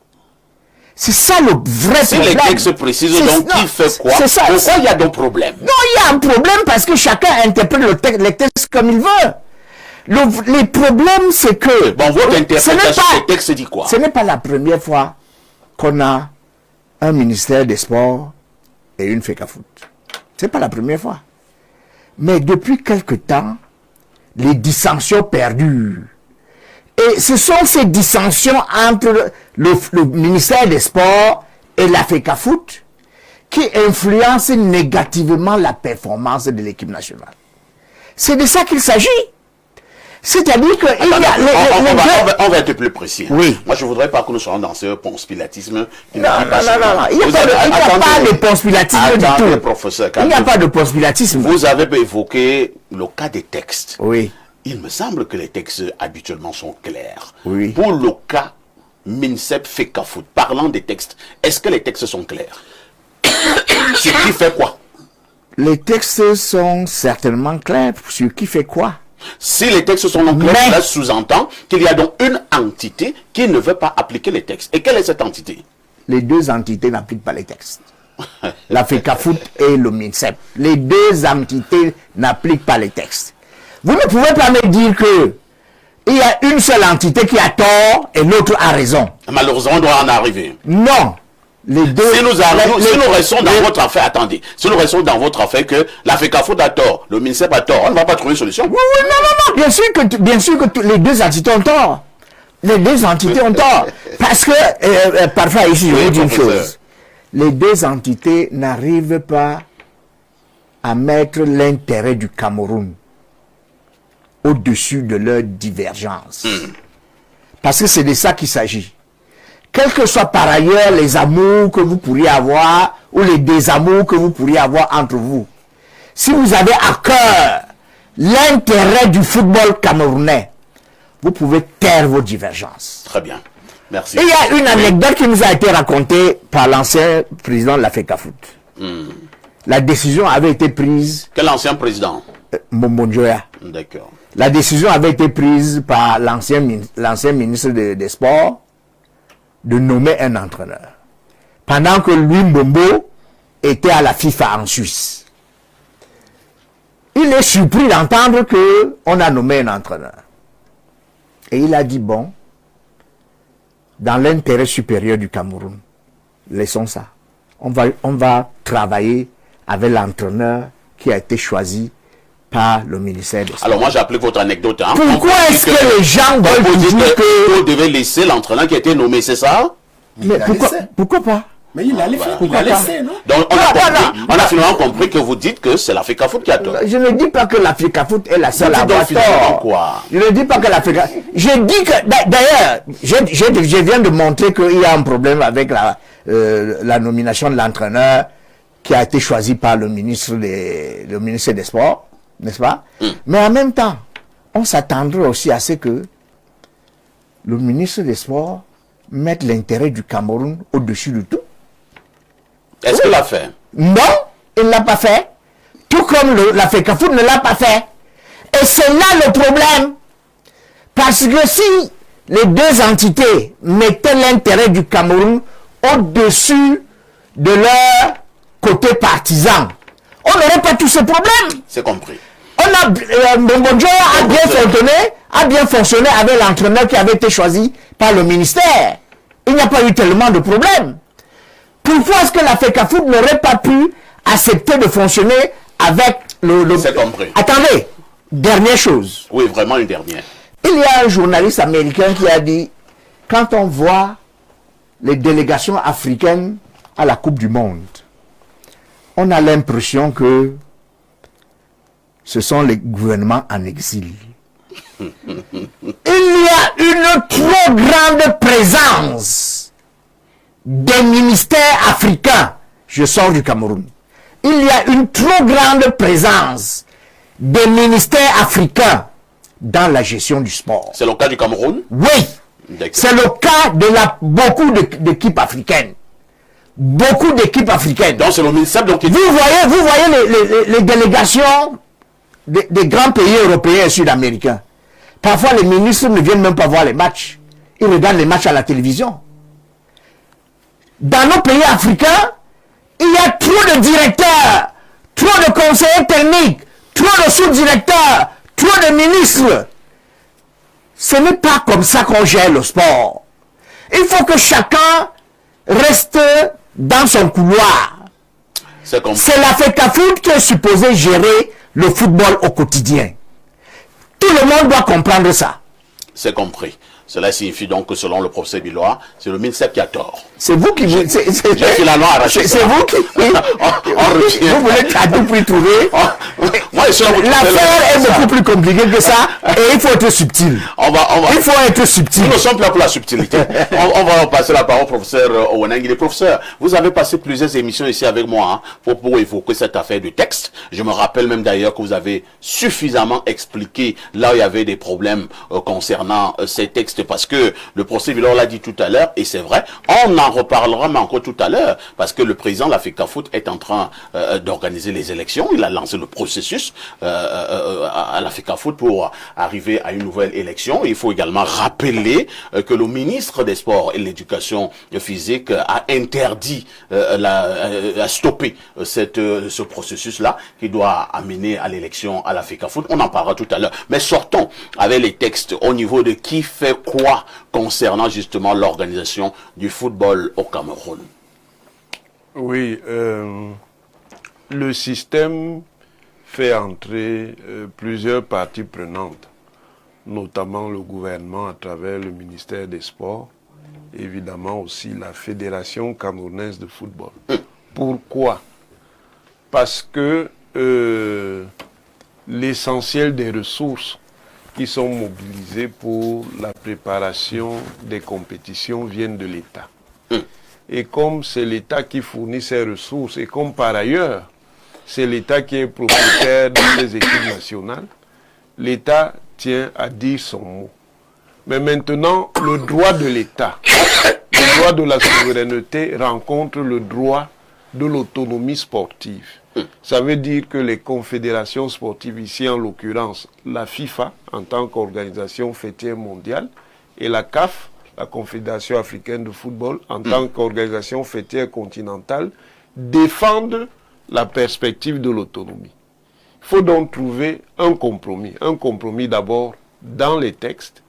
C'est ça le vrai problème. Si les textes précisent donc qui fait quoi, c'est ça. Pourquoi il y a donc problème? Non, il y a un problème parce que chacun interprète les textes comme il veut. Les problèmes, c'est que... Bon, votre interprétation des textes dit quoi? Ce n'est pas la première fois qu'on a un ministère des Sports et une FECAFOOT. Ce n'est pas la première fois. Mais depuis quelque temps, les dissensions perdurent. Et ce sont ces dissensions entre le ministère des Sports et la FECAFOOT qui influencent négativement la performance de l'équipe nationale. C'est de ça qu'il s'agit. C'est-à-dire que on va être plus précis. Oui. Moi, je voudrais pas que nous soyons dans ce conspiratisme. Non. Il n'y a pas de conspiratisme du tout. Professeur, il n'y a pas de conspiratisme. Vous avez évoqué le cas des textes. Oui. Il me semble que les textes habituellement sont clairs. Oui. Pour le cas MINSEP FECAFOOT, parlant des textes, est-ce que les textes sont clairs? Sur qui fait quoi? Les textes sont certainement clairs sur qui fait quoi. Si les textes sont non clairs, cela sous-entend qu'il y a donc une entité qui ne veut pas appliquer les textes. Et quelle est cette entité? Les deux entités n'appliquent pas les textes. La FECAFOOT et le MINSEP. Les deux entités n'appliquent pas les textes. Vous ne pouvez pas me dire que il y a une seule entité qui a tort et l'autre a raison. Malheureusement, on doit en arriver. Non. Les deux, si nous restons dans votre affaire, attendez, si nous restons dans votre affaire que la FECAFOOT a tort, le MINSEP a tort, on ne va pas trouver une solution. Oui, non. Bien sûr que les deux entités ont tort. Les deux entités ont tort. Parce que, parfois ici, je vous dis une chose. Les deux entités n'arrivent pas à mettre l'intérêt du Cameroun au-dessus de leurs divergences. Parce que c'est de ça qu'il s'agit. Quels que soient par ailleurs les amours que vous pourriez avoir ou les désamours que vous pourriez avoir entre vous, si vous avez à cœur l'intérêt du football camerounais, vous pouvez taire vos divergences. Très bien. Merci. Et il y a une anecdote qui nous a été racontée par l'ancien président de la FECAFOOT. La décision avait été prise... Quel ancien président? Momonjoya. D'accord. La décision avait été prise par l'ancien ministre des Sports de nommer un entraîneur. Pendant que Louis Mbombo était à la FIFA en Suisse. Il est surpris d'entendre qu'on a nommé un entraîneur. Et il a dit, bon, dans l'intérêt supérieur du Cameroun, laissons ça. On va travailler avec l'entraîneur qui a été choisi par le ministère des Sports. Alors moi j'applique votre anecdote. Hein. Pourquoi est-ce que les gens veulent dire que... Vous devez laisser l'entraîneur qui a été nommé, c'est ça? Mais pourquoi pas? Mais il a laissé, non? Donc on a finalement compris que vous dites que c'est la FECAFOOT qui a tort. Je ne dis pas que la FECAFOOT est la seule à avoir tort. Je ne dis pas que la FECAFOOT... Je dis que... D'ailleurs, je viens de montrer qu'il y a un problème avec la nomination de l'entraîneur qui a été choisi par le ministre des Sports, n'est-ce pas? Mais en même temps, on s'attendrait aussi à ce que le ministre des Sports mette l'intérêt du Cameroun au-dessus de tout. Est-ce qu'il l'a fait? Non, il ne l'a pas fait. Tout comme la FECAFOOT ne l'a pas fait. Et c'est là le problème. Parce que si les deux entités mettaient l'intérêt du Cameroun au-dessus de leur côté partisan, on n'aurait pas tous ces problèmes. C'est compris. Mbonjo a bien fonctionné avec l'entraîneur qui avait été choisi par le ministère. Il n'y a pas eu tellement de problèmes. Pourquoi est-ce que la FECAFOOT n'aurait pas pu accepter de fonctionner avec le... C'est compris. Attendez, dernière chose. Oui, vraiment une dernière. Il y a un journaliste américain qui a dit, quand on voit les délégations africaines à la Coupe du Monde, on a l'impression que ce sont les gouvernements en exil. Il y a une trop grande présence des ministères africains. Je sors du Cameroun. Il y a une trop grande présence des ministères africains dans la gestion du sport. C'est le cas du Cameroun? Oui. C'est le cas de beaucoup d'équipes africaines. Beaucoup d'équipes africaines. Donc c'est le ministère donc... Vous voyez les délégations des grands pays européens et sud-américains. Parfois, les ministres ne viennent même pas voir les matchs. Ils regardent les matchs à la télévision. Dans nos pays africains, il y a trop de directeurs, trop de conseillers techniques, trop de sous-directeurs, trop de ministres. Ce n'est pas comme ça qu'on gère le sport. Il faut que chacun reste dans son couloir. C'est la FECAFOOT qui est supposée gérer le football au quotidien. Tout le monde doit comprendre ça. C'est compris. Cela signifie donc que selon le professeur Bilois, c'est le ministère qui a tort. C'est vous qui... C'est vous qui... Vous voulez à tout prix trouver... L'affaire est beaucoup plus compliquée que ça et il faut être subtil. Il faut être subtil. Nous ne sommes pas pour la subtilité. on va passer la parole au professeur Owenangile. Professeur, vous avez passé plusieurs émissions ici avec moi pour évoquer cette affaire du texte. Je me rappelle même d'ailleurs que vous avez suffisamment expliqué là où il y avait des problèmes concernant ces textes parce que le procès Villor l'a dit tout à l'heure et c'est vrai. On en reparlera mais encore tout à l'heure parce que le président de la FECAFOOT est en train d'organiser les élections. Il a lancé le processus à la FECAFOOT pour arriver à une nouvelle élection. Il faut également rappeler que le ministre des Sports et de l'Éducation physique a interdit, a stoppé ce processus-là qui doit amener à l'élection à la FECAFOOT. On en parlera tout à l'heure. Mais sortons avec les textes au niveau de qui fait quoi concernant justement l'organisation du football au Cameroun. Oui, le système fait entrer plusieurs parties prenantes, notamment le gouvernement à travers le ministère des Sports, évidemment aussi la Fédération camerounaise de football. Pourquoi? Parce que l'essentiel des ressources qui sont mobilisées pour la préparation des compétitions viennent de l'État. Et comme c'est l'État qui fournit ces ressources, et comme par ailleurs, c'est l'État qui est propriétaire de ces équipes nationales, l'État tient à dire son mot. Mais maintenant, le droit de l'État, le droit de la souveraineté rencontre le droit de l'autonomie sportive. Ça veut dire que les confédérations sportives, ici en l'occurrence la FIFA en tant qu'organisation fêtière mondiale et la CAF, la Confédération africaine de football en tant qu'organisation fêtière continentale, défendent la perspective de l'autonomie. Il faut donc trouver un compromis d'abord dans les textes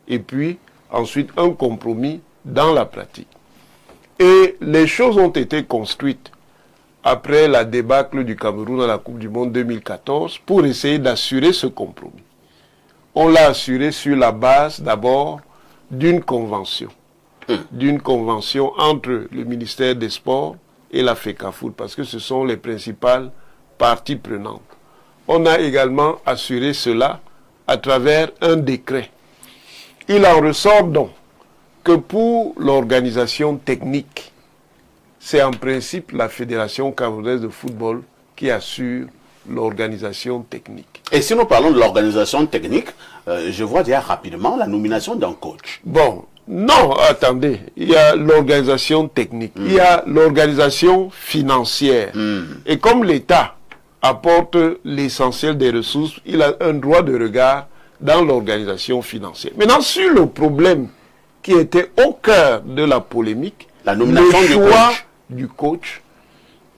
et puis ensuite un compromis dans la pratique. Et les choses ont été construites après la débâcle du Cameroun à la Coupe du Monde 2014 pour essayer d'assurer ce compromis. On l'a assuré sur la base d'abord d'une convention entre le ministère des Sports et la FECAFOOT, parce que ce sont les principales parties prenantes. On a également assuré cela à travers un décret. Il en ressort donc que pour l'organisation technique, c'est en principe la Fédération camerounaise de football qui assure l'organisation technique. Et si nous parlons de l'organisation technique, je vois déjà rapidement la nomination d'un coach. Bon, non, attendez, il y a l'organisation technique, il y a l'organisation financière. Et comme l'État apporte l'essentiel des ressources, il a un droit de regard dans l'organisation financière. Maintenant, sur le problème qui était au cœur de la polémique, la nomination le choix du coach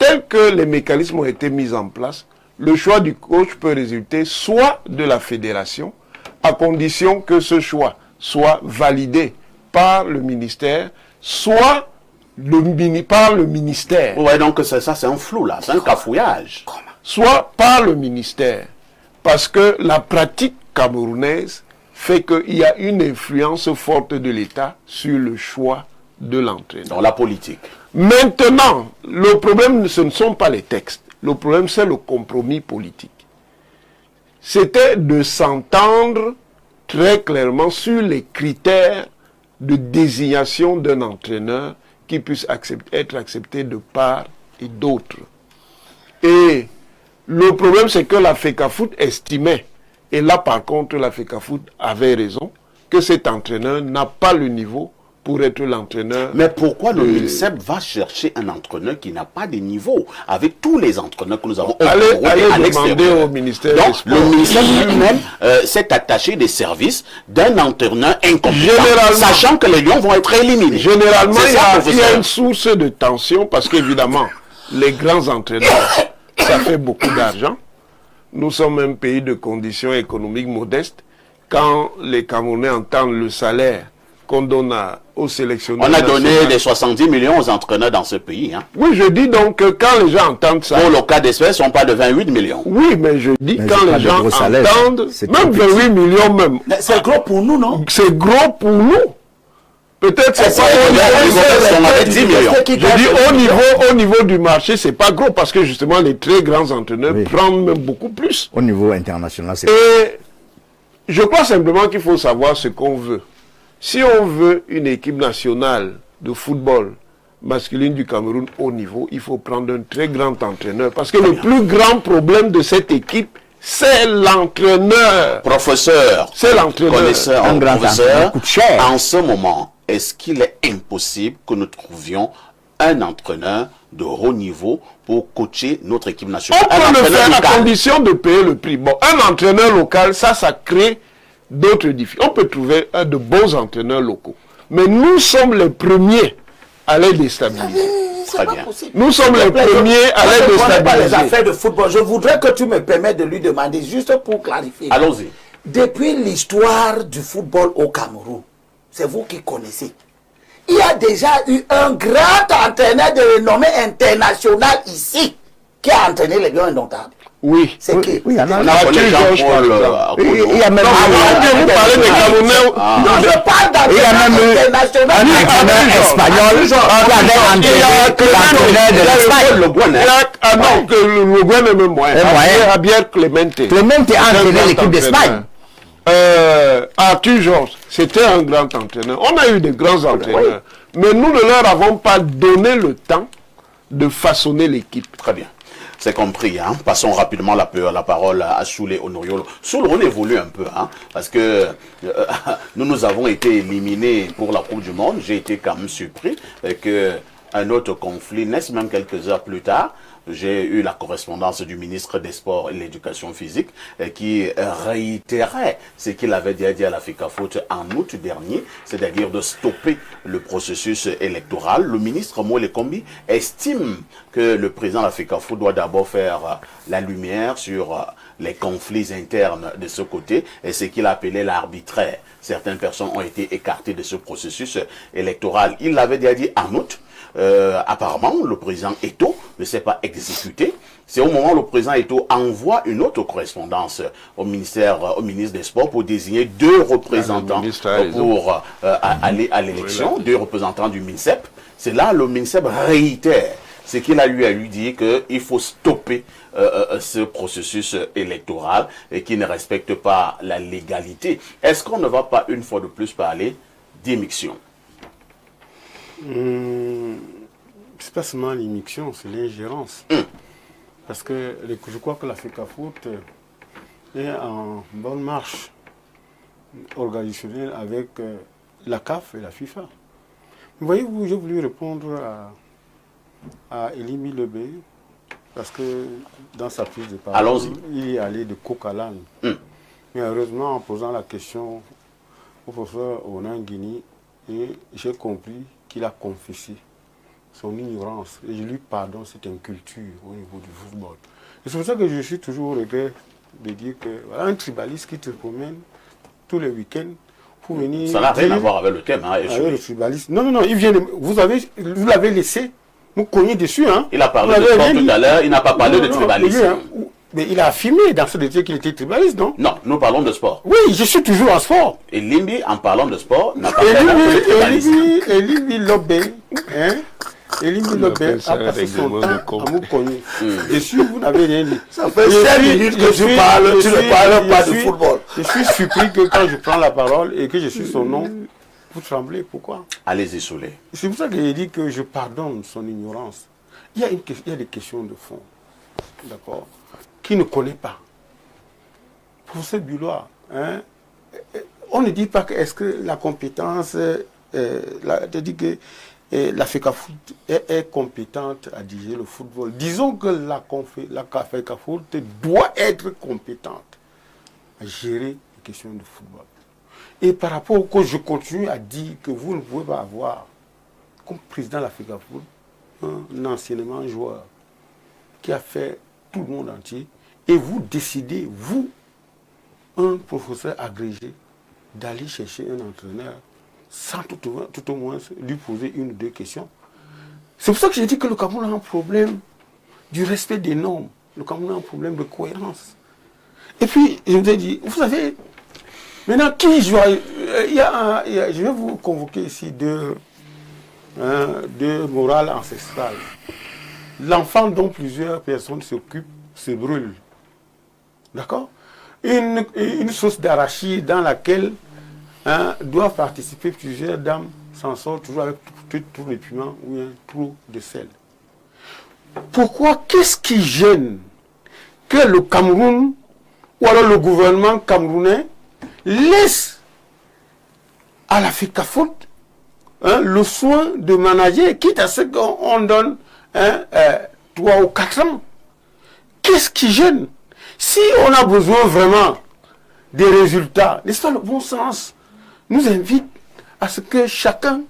tel que les mécanismes ont été mis en place, le choix du coach peut résulter soit de la fédération, à condition que ce choix soit validé par le ministère, soit par le ministère. Ouais, donc ça c'est un flou là, c'est un cafouillage. Soit par le ministère. Parce que la pratique camerounaise fait qu'il y a une influence forte de l'État sur le choix de l'entraîneur. Dans la politique. Maintenant, le problème, ce ne sont pas les textes. Le problème, c'est le compromis politique. C'était de s'entendre très clairement sur les critères de désignation d'un entraîneur qui puisse être accepté de part et d'autre. Et le problème, c'est que la FECAFOOT estimait, et là par contre la FECAFOOT avait raison, que cet entraîneur n'a pas le niveau pour être l'entraîneur. Mais pourquoi le MINSEP va chercher un entraîneur qui n'a pas de niveau avec tous les entraîneurs que nous avons allez demander au ministère Donc, des Sports. le ministère lui-même s'est attaché des services d'un entraîneur incompétent, sachant que les Lions vont être éliminés. Généralement, il y a une source de tension parce qu'évidemment, les grands entraîneurs, ça fait beaucoup d'argent. Nous sommes un pays de conditions économiques modestes. Quand les Camerounais entendent le salaire qu'on donne aux sélectionneurs... On a donné des 70 millions aux entraîneurs dans ce pays. Hein. Oui, je dis donc que quand les gens entendent ça... Pour le cas d'espèce, on parle de 28 millions. Oui, mais je dis quand les gens entendent... Même 28 millions même. C'est gros pour nous, non? C'est gros pour nous. Peut-être c'est pas au niveau. Je dis au niveau du marché, c'est pas gros parce que justement les très grands entraîneurs prennent même beaucoup plus. Au niveau international, c'est... Et je crois simplement qu'il faut savoir ce qu'on veut. Si on veut une équipe nationale de football masculine du Cameroun haut niveau, il faut prendre un très grand entraîneur. Parce que le plus grand problème de cette équipe, c'est l'entraîneur. Professeur, c'est l'entraîneur. Connaisseur, un grand entraîneur coûte cher. En ce moment, est-ce qu'il est impossible que nous trouvions un entraîneur de haut niveau pour coacher notre équipe nationale? On peut le faire à condition de payer le prix. Bon, un entraîneur local, ça crée d'autres défis. On peut trouver de bons entraîneurs locaux. Mais nous sommes les premiers à les déstabiliser. Très bien. Nous sommes les premiers à les déstabiliser. Pas les affaires de football. Je voudrais que tu me permettes de lui demander, juste pour clarifier. Allons-y. Depuis l'histoire du football au Cameroun, c'est vous qui connaissez. Il y a déjà eu un grand entraîneur de renommée internationale ici qui a entraîné les Lions Indomptables. Oui. C'est qui? Oui, il y en a. On a appelé Jean-Paul. Il y a même vous parlez des Camerounais. Non, je parle d'entraîneur international. un entraîneur espagnol qui avait entraîné l'entraîneur de l'Espagne. Ah non, que le Gouin est même moyen. Javier Clemente. Clemente a entraîné l'équipe d'Espagne. Arthur Georges, c'était un grand entraîneur. On a eu des grands entraîneurs. Mais nous ne leur avons pas donné le temps de façonner l'équipe. Très bien. C'est compris. Hein? Passons rapidement la parole à Soulé Honoriolo. Soulé, on évolue un peu, hein? Parce que nous avons été éliminés pour la Coupe du Monde. J'ai été quand même surpris qu'un autre conflit naisse même quelques heures plus tard. J'ai eu la correspondance du ministre des Sports et de l'Éducation physique qui réitérait ce qu'il avait déjà dit à la FECAFOOT en août dernier, c'est-à-dire de stopper le processus électoral. Le ministre Moïse Kombi estime que le président de la FECAFOOT doit d'abord faire la lumière sur les conflits internes de ce côté et ce qu'il appelait l'arbitraire. Certaines personnes ont été écartées de ce processus électoral. Il l'avait déjà dit en août. Apparemment, le président Eto'o ne s'est pas exécuté. C'est au moment où le président Eto'o envoie une autre correspondance au ministre des Sports pour désigner 2 représentants pour aller à l'élection, 2 représentants du MINSEP. C'est là le MINSEP réitère ce qu'il a eu à lui dire qu'il faut stopper ce processus électoral et qui ne respecte pas la légalité. Est-ce qu'on ne va pas une fois de plus parler d'émission? C'est pas seulement l'immixtion, c'est l'ingérence. Parce que je crois que la FECAFOOT est en bonne marche organisationnelle avec la CAF et la FIFA. Vous voyez, j'ai voulu répondre à Elimi Lebé, parce que dans sa prise de parole, il est allé de coq à l'âne. Mais heureusement, en posant la question au professeur Onan Guini, j'ai compris qu'il a confessé son ignorance et je lui pardonne cette inculture au niveau du football. Et c'est pour ça que je suis toujours au regret de dire que voilà, un tribaliste qui te promène tous les week-ends pour venir... Ça n'a rien à voir avec le thème. Hein, avec le tribaliste. Non, non, non, il vient de... Vous l'avez laissé, vous cognez dessus. Hein. Il a parlé de sport tout à l'heure, il n'a pas parlé de tribalisme. Mais il a affirmé dans ce détail qu'il était tribaliste, non? Non, nous parlons de sport. Oui, je suis toujours en sport. Et Limbi, en parlant de sport, n'a pas fait de tribalisme. Et Limbi Lobé, hein? Et Limbi Lobé a passé son temps à me cogner. Dessus, vous n'avez rien dit. Ça fait 5 minutes que tu ne parles pas de football. Je suis surpris que quand je prends la parole et que je suis son nom, vous tremblez. Pourquoi? Allez-y, Soulé. C'est pour ça que j'ai dit que je pardonne son ignorance. Il y a des questions de fond. D'accord? Qui ne connaît pas. Professeur Bulois, hein, on ne dit pas que est-ce que la compétence, que la FECAFOOT est compétente à diriger le football. Disons que la FECAFOOT doit être compétente à gérer les questions de football. Et par rapport au que je continue à dire que vous ne pouvez pas avoir, comme président de la FECAFOOT, un anciennement joueur qui a fait tout le monde entier, et vous décidez, vous, un professeur agrégé, d'aller chercher un entraîneur sans tout au moins lui poser une ou deux questions. C'est pour ça que j'ai dit que le Cameroun a un problème du respect des normes. Le Cameroun a un problème de cohérence. Et puis, je vous ai dit, vous savez, maintenant, qui joue? Je vais vous convoquer ici deux morales ancestrales. L'enfant dont plusieurs personnes s'occupent se brûle. D'accord? Une sauce d'arachide dans laquelle doivent participer plusieurs dames s'en sortent toujours avec tout le piment ou un trop de sel. Pourquoi? Qu'est-ce qui gêne que le Cameroun ou alors le gouvernement camerounais laisse à la FECAFOOT le soin de manager, quitte à ce qu'on donne 3 ou 4 ans? Qu'est-ce qui gêne? Si on a besoin vraiment des résultats, n'est-ce pas, le bon sens nous invite à ce que chacun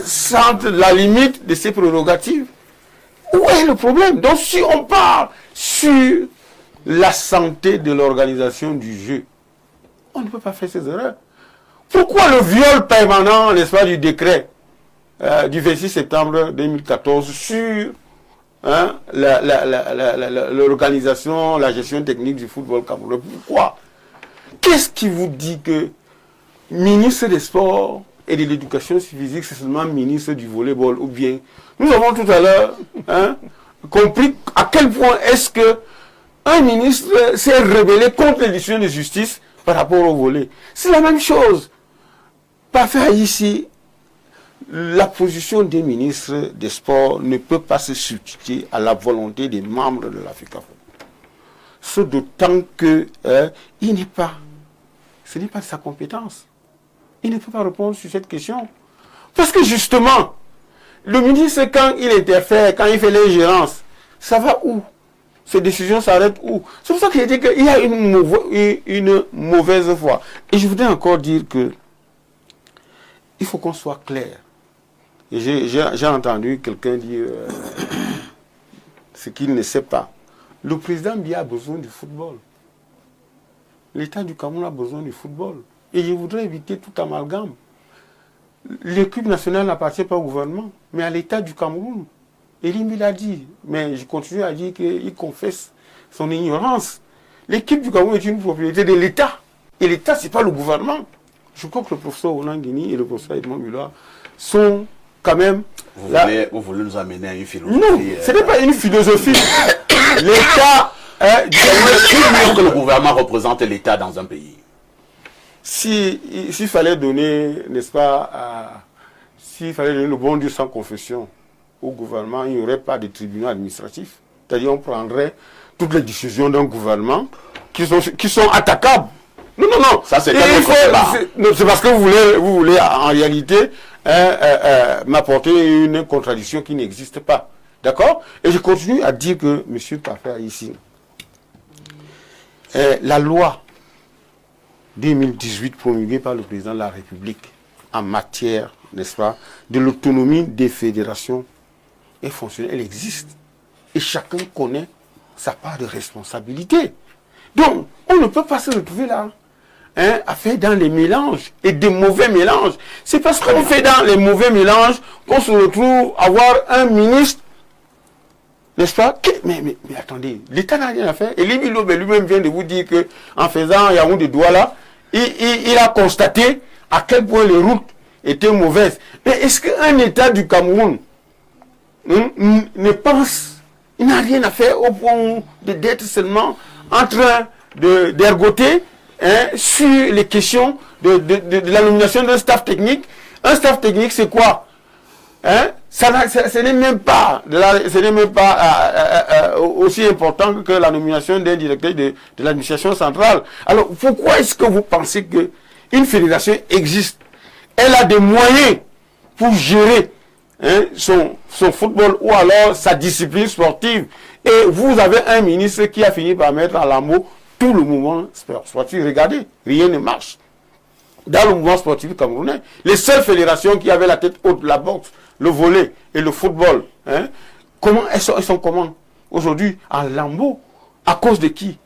sente la limite de ses prérogatives. Où est le problème? Donc si on parle sur la santé de l'organisation du jeu, on ne peut pas faire ces erreurs. Pourquoi le viol permanent, n'est-ce pas, du décret du 26 septembre 2014 sur l'organisation, la gestion technique du football camerounais? Pourquoi? Qu'est-ce qui vous dit que ministre des Sports et de l'Éducation physique, c'est seulement ministre du volleyball? Ou bien, nous avons tout à l'heure compris à quel point est-ce que un ministre s'est rebellé contre les décisions de justice par rapport au volley. C'est la même chose. Pas faire ici. La position des ministres des Sports ne peut pas se substituer à la volonté des membres de la FECAFOOT. Ce d'autant que ce n'est pas de sa compétence. Il ne peut pas répondre sur cette question. Parce que justement, le ministre, quand il interfère, quand il fait l'ingérence, ça va où? Ces décisions s'arrêtent où? C'est pour ça que j'ai dit qu'il y a une mauvaise foi. Et je voudrais encore dire que il faut qu'on soit clair. Et j'ai entendu quelqu'un dire ce qu'il ne sait pas. Le président Biya a besoin du football. L'État du Cameroun a besoin du football. Et je voudrais éviter tout amalgame. L'équipe nationale n'appartient pas au gouvernement, mais à l'État du Cameroun. Et Limbi l'a dit, mais je continue à dire qu'il confesse son ignorance. L'équipe du Cameroun est une propriété de l'État. Et l'État, ce n'est pas le gouvernement. Je crois que le professeur Onanguini et le professeur Edmond Bulois sont quand même... Vous voulez nous amener à une philosophie? Non, ce n'est pas une philosophie. L'État... que le gouvernement représente l'État dans un pays. S'il fallait donner, n'est-ce pas, s'il fallait donner le bon Dieu sans confession au gouvernement, il n'y aurait pas de tribunal administratif. C'est-à-dire on prendrait toutes les décisions d'un gouvernement qui sont attaquables. Non, non, non. Ça, c'est parce que vous voulez en réalité m'apporter une contradiction qui n'existe pas. D'accord? Et je continue à dire que M. Paffer ici, la loi 2018 promulguée par le président de la République en matière, n'est-ce pas, de l'autonomie des fédérations et fonctionnelle, elle existe. Et chacun connaît sa part de responsabilité. Donc, on ne peut pas se retrouver là, à faire dans les mélanges et des mauvais mélanges. C'est parce qu'on fait dans les mauvais mélanges qu'on se retrouve à avoir un ministre, n'est-ce pas? Mais attendez, l'État n'a rien à faire. Et Libilo lui-même vient de vous dire que en faisant Yaoundé Douala, il a constaté à quel point les routes étaient mauvaises. Mais est-ce qu'un État du Cameroun ne pense, il n'a rien à faire au point d'être seulement en train d'ergoter sur les questions de la nomination d'un staff technique? Un staff technique, c'est quoi? Ce n'est même pas, aussi important que la nomination d'un directeur de l'administration centrale. Alors, pourquoi est-ce que vous pensez qu'une fédération existe? Elle a des moyens pour gérer son football ou alors sa discipline sportive. Et vous avez un ministre qui a fini par mettre à lambeau tout le mouvement sportif. Regardez, rien ne marche. Dans le mouvement sportif camerounais, les seules fédérations qui avaient la tête haute, la boxe, le volley et le football, comment elles sont comment aujourd'hui en lambeau? À cause de qui?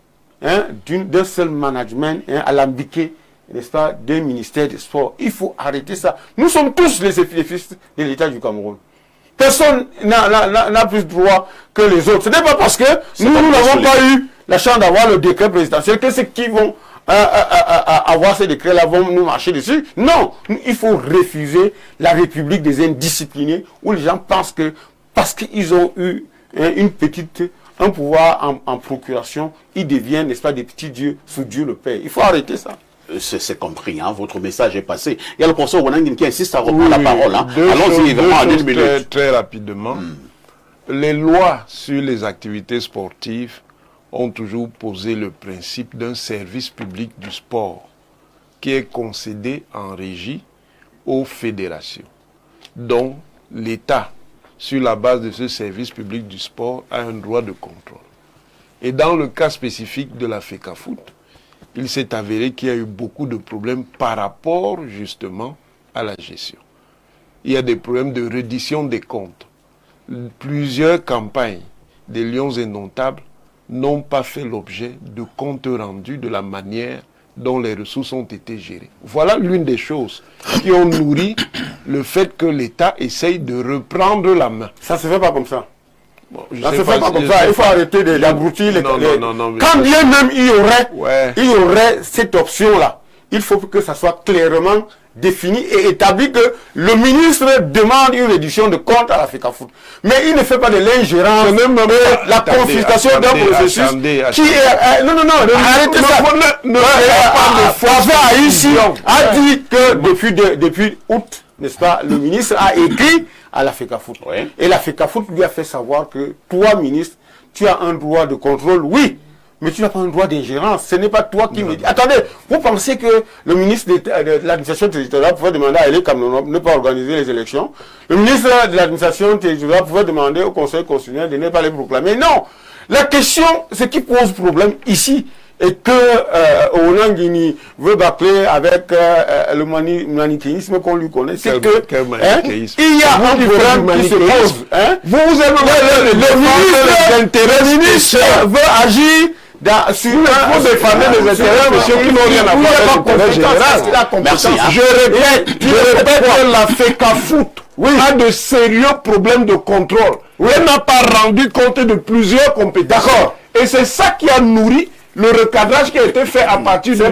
D'un seul management alambiqué, n'est-ce pas, d'un ministère des Sports. Il faut arrêter ça. Nous sommes tous les fils de l'État du Cameroun. Personne n'a plus de droit que les autres. Ce n'est pas parce que nous n'avons pas eu la chance d'avoir le décret présidentiel que ceux qui vont avoir ces décrets-là vont nous marcher dessus. Non, il faut refuser la République des indisciplinés où les gens pensent que parce qu'ils ont eu un pouvoir en procuration, ils deviennent, n'est-ce pas, des petits dieux sous Dieu le Père. Il faut arrêter ça. C'est compris, votre message est passé. Il y a le professeur Wanangin qui insiste à reprendre la parole. Allons-y vraiment en une minute. Très rapidement. Les lois sur les activités sportives ont toujours posé le principe d'un service public du sport qui est concédé en régie aux fédérations. Donc, l'État, sur la base de ce service public du sport, a un droit de contrôle. Et dans le cas spécifique de la FECAFOOT, il s'est avéré qu'il y a eu beaucoup de problèmes par rapport justement à la gestion. Il y a des problèmes de reddition des comptes. Plusieurs campagnes des Lions Indomptables n'ont pas fait l'objet de comptes rendus de la manière dont les ressources ont été gérées. Voilà l'une des choses qui ont nourri le fait que l'État essaye de reprendre la main. Ça ne se fait pas comme ça. Bon, ça ne se fait pas comme ça. Il faut arrêter d'abrutir les... Non, quand bien même il y aurait cette option-là, il faut que ça soit clairement défini et établi que le ministre demande une réduction de compte à la FECAFOOT. Mais il ne fait pas de l'ingérence, la confiscation d'un processus qui est... Non, arrêtez ça. Ici a dit que depuis août, n'est-ce pas, le ministre a écrit à la FECAFOOT. Oui. Et la FECAFOOT lui a fait savoir que toi, ministre, tu as un droit de contrôle, oui, mais tu n'as pas un droit d'ingérence. Ce n'est pas toi qui me dis. Attendez, vous pensez que le ministre de l'administration territoriale pouvait demander à Elé Kamnono de ne pas organiser les élections? Le ministre de l'administration territoriale pouvait demander au Conseil constitutionnel de ne pas les proclamer? Non. La question, ce qui pose problème ici, et que Onangini veut bâcler avec le manichéisme qu'on lui connaît, c'est que il y a un problème qui se pose. Vous avez le ministre veut agir sur pour défendre les intérêts de ceux qui n'ont rien à voir avec l'intérêt général. Merci. Je répète que la FECAFOOT a de sérieux problèmes de contrôle. Elle n'a pas rendu compte de plusieurs compétences. D'accord. Et c'est ça qui a nourri le recadrage qui a été fait à partir de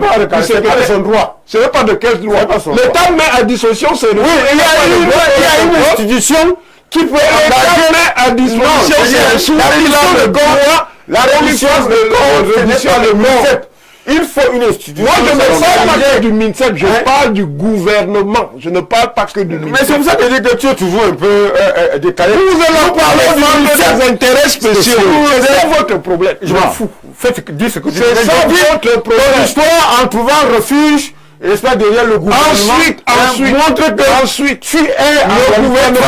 son droit. Ce n'est pas de quel droit. L'État met à disposition ses droits. Oui, il y a une institution qui peut engager à disposition ses ressources. La reddition de MINSEP. Il faut une institution. Moi, je ne parle pas du MINSEP, je parle du gouvernement. Je ne parle pas que du MINSEP. Mais c'est pour ça que je dis que tu es toujours un peu décalé. Vous allez parler des intérêts spéciaux. C'est votre problème. Je m'en fous. Dis ce que tu veux. C'est ça votre problème. L'histoire en trouvant refuge, n'est-ce pas, derrière le gouvernement. Ensuite, tu es le gouvernement.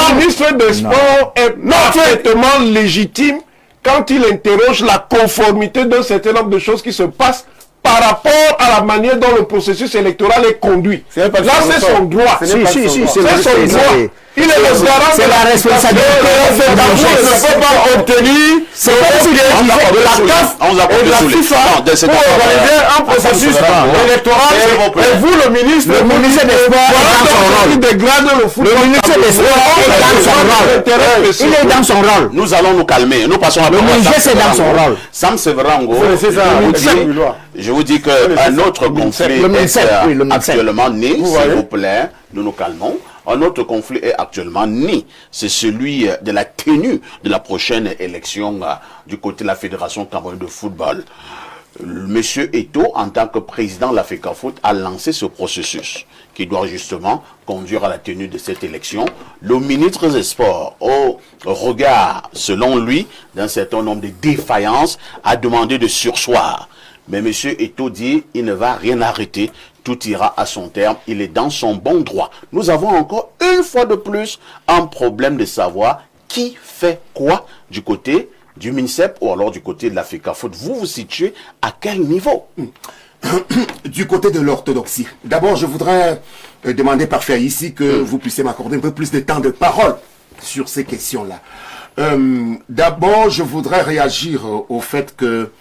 Le ministre des Sports est parfaitement légitime quand il interroge la conformité d'un certain nombre de choses qui se passent par par rapport à la manière dont le processus électoral est conduit. C'est pas Là, c'est son droit. Ce n'est pas son droit. C'est son droit. Il est le garant. C'est la responsabilité. Il ne peut pas obtenir C'est comme si de la CAF et de la FIFA pour organiser un processus électoral. Et vous, le ministre des Sports, qui dégrade le football. Le ministre des Sports est dans son rôle. Il est dans son rôle. Nous allons nous calmer. Nous passons à Le ministre, c'est dans son rôle. Sam Severango, C'est ça, je vous dis qu'un autre conflit le ministère, est oui, le ministère. actuellement né, s'il voyez. vous plaît, nous nous calmons. Un autre conflit est actuellement né, c'est celui de la tenue de la prochaine élection du côté de la Fédération camerounaise de football. Monsieur Eto'o, en tant que président de la FECAFOOT, a lancé ce processus qui doit justement conduire à la tenue de cette élection. Le ministre des Sports, au regard, selon lui, d'un certain nombre de défaillances, a demandé de surseoir. Mais M. Eto'o dit il ne va rien arrêter, tout ira à son terme, il est dans son bon droit. Nous avons encore une fois de plus un problème de savoir qui fait quoi du côté du MINSEP ou alors du côté de la FECAFOOT. Vous vous situez à quel niveau? Du côté de l'orthodoxie. D'abord, je voudrais demander parfait ici que vous puissiez m'accorder un peu plus de temps de parole sur ces questions-là. D'abord, je voudrais réagir au fait que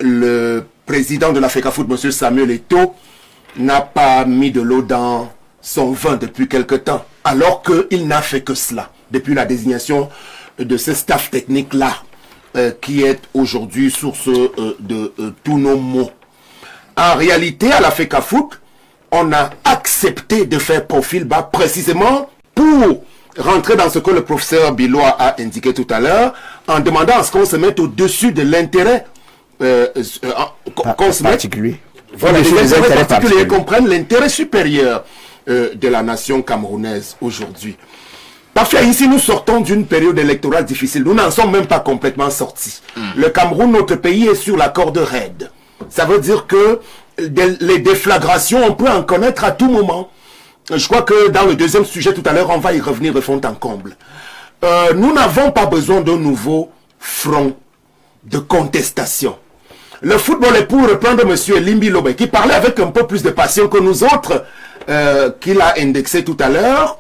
le président de la FECAFOOT, M. Samuel Eto'o, n'a pas mis de l'eau dans son vin depuis quelque temps, alors qu'il n'a fait que cela, depuis la désignation de ce staff technique-là, qui est aujourd'hui source de tous nos maux. En réalité, à la FECAFOOT, on a accepté de faire profil bas précisément pour rentrer dans ce que le professeur Bilois a indiqué tout à l'heure, en demandant à ce qu'on se mette au-dessus de l'intérêt qu'on se mette, Particulier. voilà, Au-dessus les des intérêts intérêts particuliers particuliers. comprennent l'intérêt supérieur de la nation camerounaise aujourd'hui. Parfait, ici nous sortons d'une période électorale difficile. Nous n'en sommes même pas complètement sortis. Le Cameroun, notre pays, est sur la corde raide. Ça veut dire que les déflagrations, on peut en connaître à tout moment. Je crois que dans le deuxième sujet tout à l'heure, on va y revenir de fond en comble. Nous n'avons pas besoin d'un nouveau front de contestation. Le football est, pour reprendre M. Limbi Lobé, qui parlait avec un peu plus de passion que nous autres, qu'il a indexé tout à l'heure.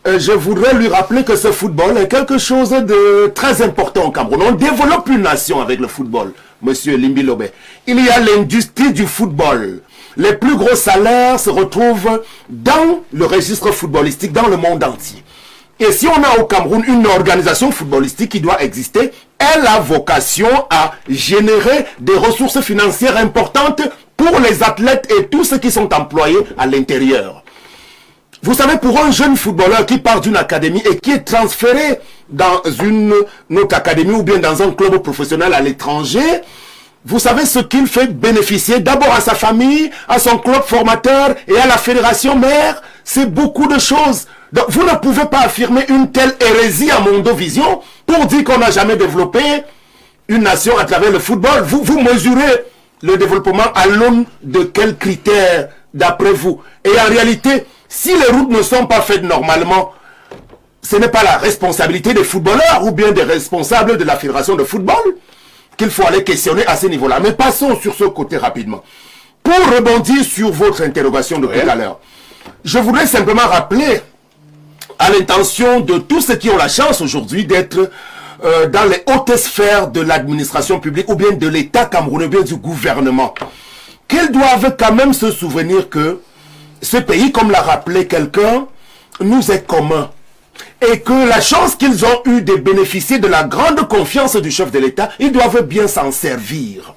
Je voudrais lui rappeler que ce football est quelque chose de très important au Cameroun. On développe une nation avec le football, Monsieur Limbi Lobé. Il y a l'industrie du football. Les plus gros salaires se retrouvent dans le registre footballistique dans le monde entier. Et si on a au Cameroun une organisation footballistique qui doit exister, elle a vocation à générer des ressources financières importantes pour les athlètes et tous ceux qui sont employés à l'intérieur. Vous savez, pour un jeune footballeur qui part d'une académie et qui est transféré dans une autre académie ou bien dans un club professionnel à l'étranger, vous savez ce qu'il fait bénéficier d'abord à sa famille, à son club formateur et à la fédération mère. C'est beaucoup de choses. Donc, vous ne pouvez pas affirmer une telle hérésie à Mondovision pour dire qu'on n'a jamais développé une nation à travers le football. Vous mesurez le développement à l'aune de quels critères d'après vous? Et en réalité, si les routes ne sont pas faites normalement, ce n'est pas la responsabilité des footballeurs ou bien des responsables de la fédération de football qu'il faut aller questionner à ce niveau-là. Mais passons sur ce côté rapidement. Pour rebondir sur votre interrogation de tout à l'heure, je voudrais simplement rappeler à l'intention de tous ceux qui ont la chance aujourd'hui d'être dans les hautes sphères de l'administration publique ou bien de l'État camerounais ou bien du gouvernement, qu'ils doivent quand même se souvenir que ce pays, comme l'a rappelé quelqu'un, nous est commun. Et que la chance qu'ils ont eue de bénéficier de la grande confiance du chef de l'État, ils doivent bien s'en servir.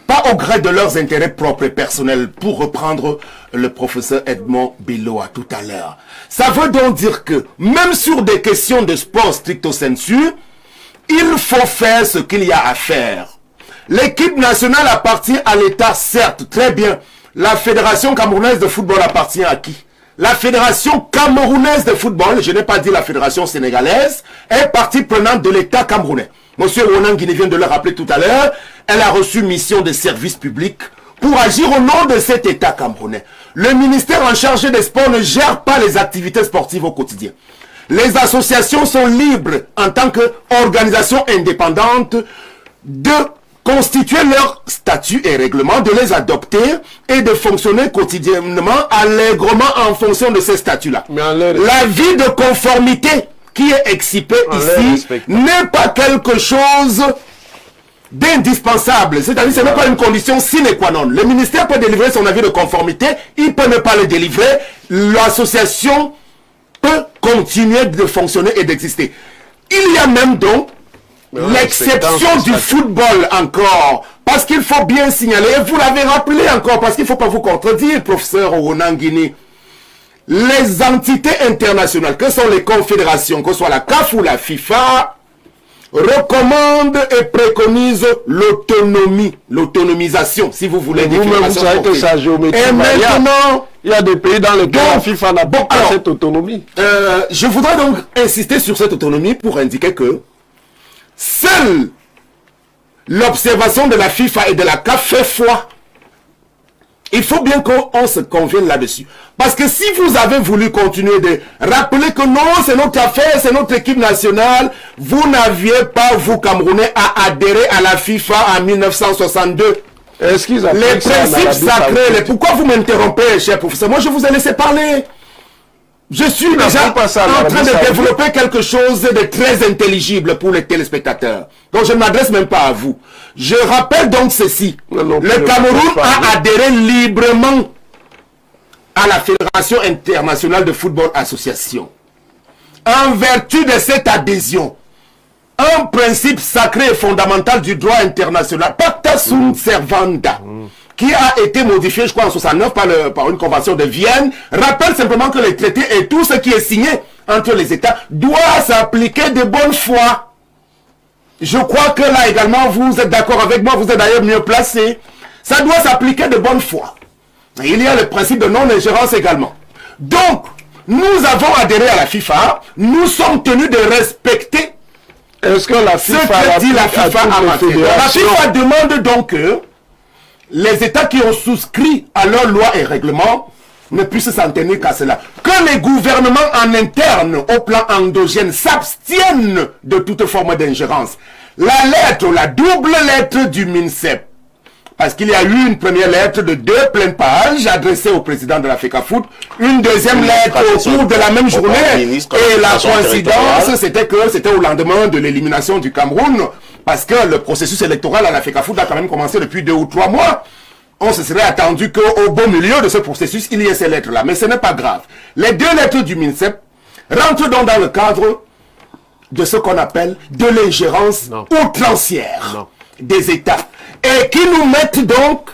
Pas au gré de leurs intérêts propres et personnels, pour reprendre le professeur Edmond Biloa tout à l'heure. Ça veut donc dire que, même sur des questions de sport stricto sensu, il faut faire ce qu'il y a à faire. L'équipe nationale appartient à l'État, certes, très bien. La Fédération camerounaise de football appartient à qui? La Fédération camerounaise de football, je n'ai pas dit la Fédération sénégalaise, est partie prenante de l'État camerounais. Monsieur Ronan Guiné vient de le rappeler tout à l'heure, elle a reçu mission de service public pour agir au nom de cet État camerounais. Le ministère en charge des sports ne gère pas les activités sportives au quotidien. Les associations sont libres en tant qu'organisation indépendante de constituer leurs statuts et règlements, de les adopter et de fonctionner quotidiennement allègrement en fonction de ces statuts-là. L'avis de conformité qui est excipé ici n'est pas quelque chose d'indispensable. C'est-à-dire, ce n'est pas une condition sine qua non. Le ministère peut délivrer son avis de conformité, il peut ne pas le délivrer. L'association peut continuer de fonctionner et d'exister. Il y a même donc l'exception du football encore, parce qu'il faut bien signaler, et vous l'avez rappelé encore, parce qu'il ne faut pas vous contredire, professeur Ronangini, les entités internationales, que sont les confédérations, que ce soit la CAF ou la FIFA, recommandent et préconisent l'autonomie, l'autonomisation, si vous voulez. Vous-même, vous savez que sa géométrie. Et maintenant, il y a des pays dans lesquels la FIFA n'a pas cette autonomie. Je voudrais donc insister sur cette autonomie pour indiquer que seule l'observation de la FIFA et de la CAF fait foi. Il faut bien qu'on se convienne là-dessus. Parce que si vous avez voulu continuer de rappeler que non, c'est notre affaire, c'est notre équipe nationale, vous n'aviez pas, vous Camerounais, à adhérer à la FIFA en 1962. Est-ce qu'ils les principes sacrés, pourquoi vous m'interrompez, cher professeur? Moi, je vous ai laissé parler. Je suis déjà en train de développer quelque chose de très intelligible pour les téléspectateurs. Donc, je ne m'adresse même pas à vous. Je rappelle donc ceci. Le Cameroun a adhéré librement à la Fédération internationale de football association. En vertu de cette adhésion, un principe sacré et fondamental du droit international, Pacta sunt servanda, qui a été modifié, je crois, en 69 par une convention de Vienne, rappelle simplement que les traités et tout ce qui est signé entre les États doit s'appliquer de bonne foi. Je crois que là également, vous êtes d'accord avec moi, vous êtes d'ailleurs mieux placé. Ça doit s'appliquer de bonne foi. Il y a le principe de non-ingérence également. Donc, nous avons adhéré à la FIFA, nous sommes tenus de respecter ce que dit la FIFA en matière. La FIFA demande donc que les États qui ont souscrit à leurs lois et règlements ne puissent s'en tenir qu'à cela. Que les gouvernements en interne, au plan endogène, s'abstiennent de toute forme d'ingérence. La double lettre du MINSEP, parce qu'il y a eu une première lettre de 2 pleines pages adressée au président de la FECAFOOT, une deuxième lettre au cours de la même journée, et la coïncidence, c'était que c'était au lendemain de l'élimination du Cameroun, parce que le processus électoral à la FECAFOOT a quand même commencé depuis 2 ou 3 mois. On se serait attendu qu'au beau milieu de ce processus, il y ait ces lettres-là. Mais ce n'est pas grave. Les 2 lettres du MINSEP rentrent donc dans le cadre de ce qu'on appelle de l'ingérence outrancière des États. Et qui nous mettent donc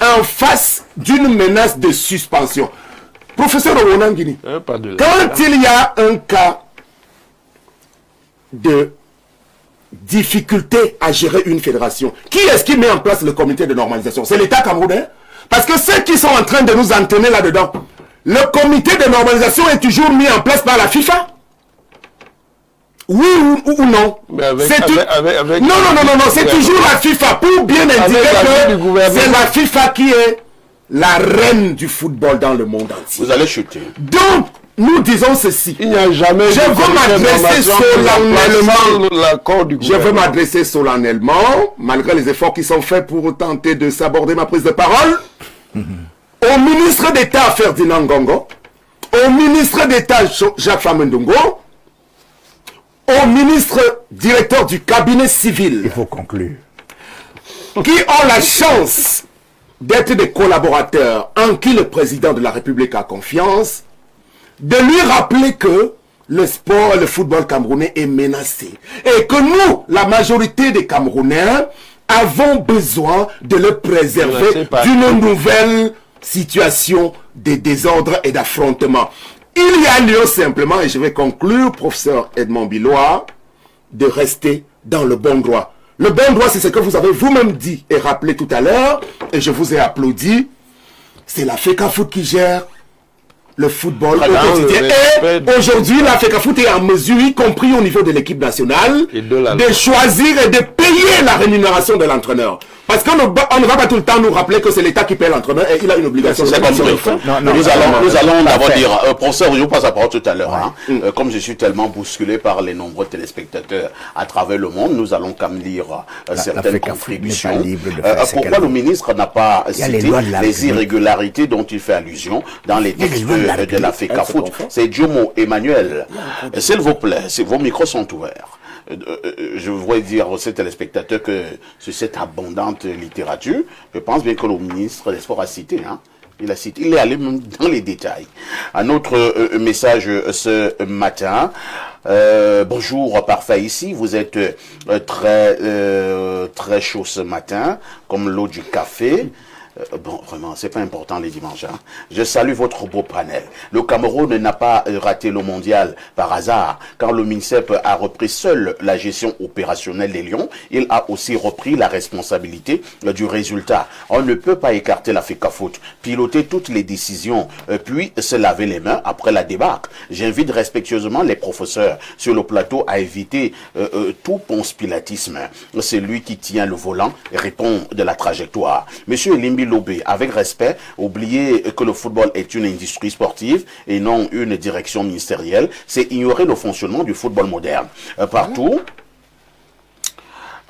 en face d'une menace de suspension. Professeur Owonangini, quand il y a un cas de difficulté à gérer une fédération, qui est-ce qui met en place le comité de normalisation? C'est l'État camerounais? Parce que ceux qui sont en train de nous entraîner là-dedans, le comité de normalisation est toujours mis en place par la FIFA? Oui ou non? Non, c'est toujours la FIFA, pour bien indiquer que c'est la FIFA qui est la reine du football dans le monde entier. Vous allez chuter. Donc, nous disons ceci. Il n'y a jamais je veux m'adresser solennellement. Je veux m'adresser solennellement, malgré les efforts qui sont faits pour tenter de s'aborder ma prise de parole, au ministre d'État Ferdinand Ngongo, au ministre d'État Jacques Famendongo, au ministre directeur du cabinet civil. Il faut conclure. Qui ont la chance d'être des collaborateurs en qui le président de la République a confiance, de lui rappeler que le sport, le football camerounais est menacé. Et que nous, la majorité des Camerounais, avons besoin de le préserver d'une nouvelle situation de désordre et d'affrontement. Il y a lieu simplement, et je vais conclure, professeur Edmond Bilois, de rester dans le bon droit. Le bon droit, c'est ce que vous avez vous-même dit et rappelé tout à l'heure, et je vous ai applaudi. C'est la FECAFOOT qui gère le football au quotidien. Et aujourd'hui, la FECAFOOT est en mesure, y compris au niveau de l'équipe nationale, de choisir et de payer la rémunération de l'entraîneur. Parce qu'on ne va pas tout le temps nous rappeler que c'est l'État qui paye l'entraîneur et il a une obligation. C'est compris. Nous allons d'abord dire, professeur, je vous passe la parole tout à l'heure. Hein. Comme je suis tellement bousculé par les nombreux téléspectateurs à travers le monde, nous allons quand même lire certaines contributions. Pourquoi le ministre n'a pas cité les irrégularités dont il fait allusion dans les textes de la FECAFOOT? C'est Diomo Emmanuel. S'il vous plaît, vos micros sont ouverts. Je voudrais dire aux téléspectateurs que sur cette abondante littérature, je pense bien que le ministre des Sports a cité. Hein. Il a cité, il est allé même dans les détails. Un autre message ce matin. Bonjour, parfait ici. Vous êtes très chaud ce matin, comme l'eau du café. Bon, vraiment, c'est pas important les dimanches. Hein. Je salue votre beau panel. Le Cameroun n'a pas raté le mondial par hasard. Quand le MINSEP a repris seul la gestion opérationnelle des Lions, il a aussi repris la responsabilité du résultat. On ne peut pas écarter la FECAFOOT, piloter toutes les décisions, puis se laver les mains après la débâcle. J'invite respectueusement les professeurs sur le plateau à éviter tout ponce-pilatisme. C'est lui qui tient le volant et répond de la trajectoire. Monsieur Limbi Lobé, avec respect, oubliez que le football est une industrie sportive et non une direction ministérielle. C'est ignorer le fonctionnement du football moderne. Partout,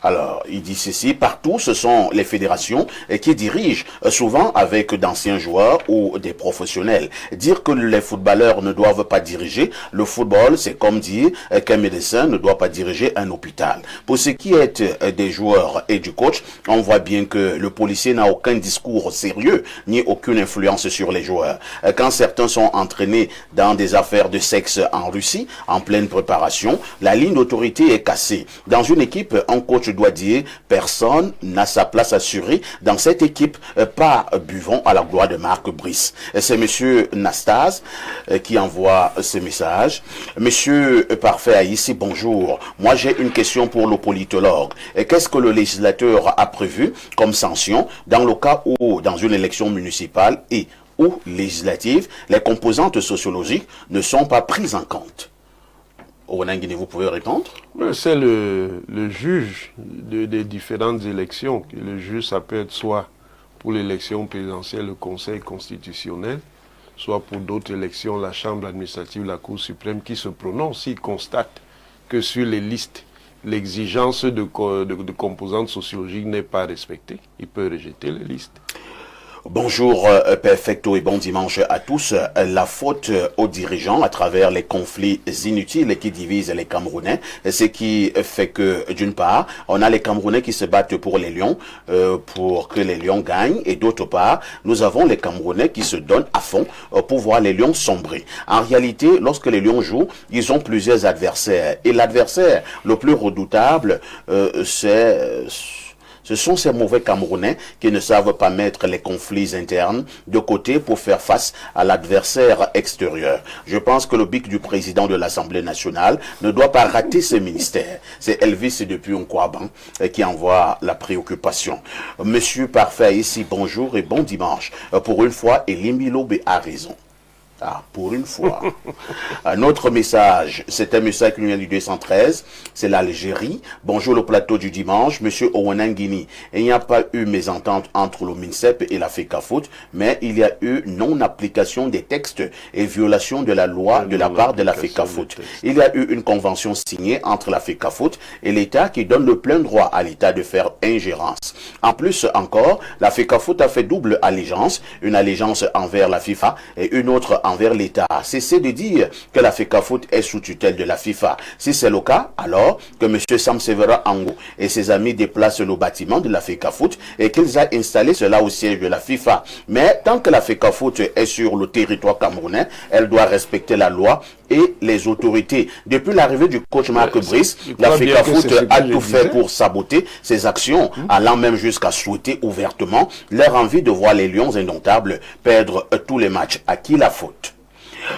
alors, il dit ceci, partout, ce sont les fédérations qui dirigent, souvent avec d'anciens joueurs ou des professionnels. Dire que les footballeurs ne doivent pas diriger le football, c'est comme dire qu'un médecin ne doit pas diriger un hôpital. Pour ce qui est des joueurs et du coach, on voit bien que le policier n'a aucun discours sérieux, ni aucune influence sur les joueurs. Quand certains sont entraînés dans des affaires de sexe en Russie, en pleine préparation, la ligne d'autorité est cassée. Dans une équipe, un coach doit dire personne n'a sa place assurée dans cette équipe, pas buvons à la gloire de Marc Brice. C'est monsieur Nastase qui envoie ce message. Monsieur Parfait ici, bonjour. Moi j'ai une question pour le politologue. Qu'est-ce que le législateur a prévu comme sanction dans le cas où dans une élection municipale et ou législative, les composantes sociologiques ne sont pas prises en compte? Vous pouvez répondre? C'est le juge des différentes élections. Le juge, ça peut être soit pour l'élection présidentielle, le Conseil constitutionnel, soit pour d'autres élections, la Chambre administrative, la Cour suprême, qui se prononce s'il constate que sur les listes, l'exigence de composantes sociologiques n'est pas respectée. Il peut rejeter les listes. Bonjour, perfecto et bon dimanche à tous. La faute aux dirigeants à travers les conflits inutiles qui divisent les Camerounais, ce qui fait que, d'une part, on a les Camerounais qui se battent pour les Lions, pour que les Lions gagnent, et d'autre part, nous avons les Camerounais qui se donnent à fond pour voir les Lions sombrer. En réalité, lorsque les Lions jouent, ils ont plusieurs adversaires, et l'adversaire le plus redoutable, ce sont ces mauvais Camerounais qui ne savent pas mettre les conflits internes de côté pour faire face à l'adversaire extérieur. Je pense que le bic du président de l'Assemblée nationale ne doit pas rater ce ministère. C'est Elvis depuis Nkwaban qui envoie la préoccupation. Monsieur Parfait ici, bonjour et bon dimanche. Pour une fois, Elimbi Lobe a raison. Ah, pour une fois. Un autre message, c'est un message qui nous vient du 213, c'est l'Algérie. Bonjour le plateau du dimanche, monsieur Owenangini. Il n'y a pas eu mésentente entre le MINSEP et la FECAFOOT, mais il y a eu non-application des textes et violation de la loi de la part de la FECAFOOT. Il y a eu une convention signée entre la FECAFOOT et l'État qui donne le plein droit à l'État de faire ingérence. En plus encore, la FECAFOOT a fait double allégeance, une allégeance envers la FIFA et une autre envers l'État. Cessez de dire que la FECAFOOT est sous tutelle de la FIFA. Si c'est le cas, alors que M. Sam Severa Ango et ses amis déplacent le bâtiment de la FECAFOOT et qu'ils aient installé cela au siège de la FIFA. Mais tant que la FECAFOOT est sur le territoire camerounais, elle doit respecter la loi et les autorités. Depuis l'arrivée du coach Marc Brice, la FECAFOOT a tout fait pour saboter ses actions, allant même jusqu'à souhaiter ouvertement leur envie de voir les Lions indomptables perdre tous les matchs. À qui la faute?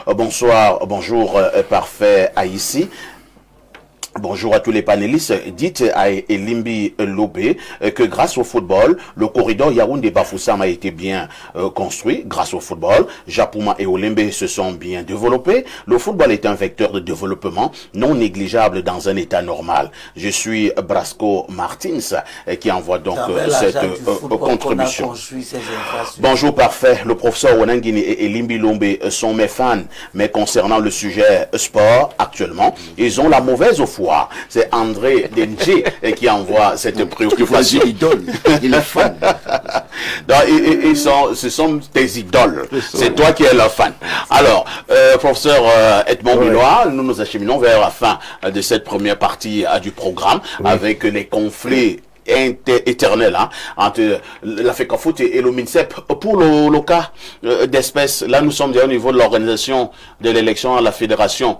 Bonsoir, bonjour, parfait, Haïti. Bonjour à tous les panélistes. Dites à Elimbi Lobé que grâce au football, le corridor Yaoundé-Bafoussam a été bien construit. Grâce au football, Japouma et Olembe se sont bien développés. Le football est un vecteur de développement non négligeable dans un état normal. Je suis Brasco Martins qui envoie donc cette contribution. Bonjour, parfait. Le professeur Wanangini et Elimbi Lobé sont mes fans, mais concernant le sujet sport, actuellement, ils ont la mauvaise foi. C'est André Denji qui envoie cette préoccupation. Il est fan. Ce sont tes idoles. C'est toi qui es leur fan. Alors, professeur Edmond Bilois, nous nous acheminons vers la fin de cette première partie du programme avec les conflits éternel entre la FECAFOOT et le MINSEP. Pour le cas d'espèce, là nous sommes déjà au niveau de l'organisation de l'élection à la fédération.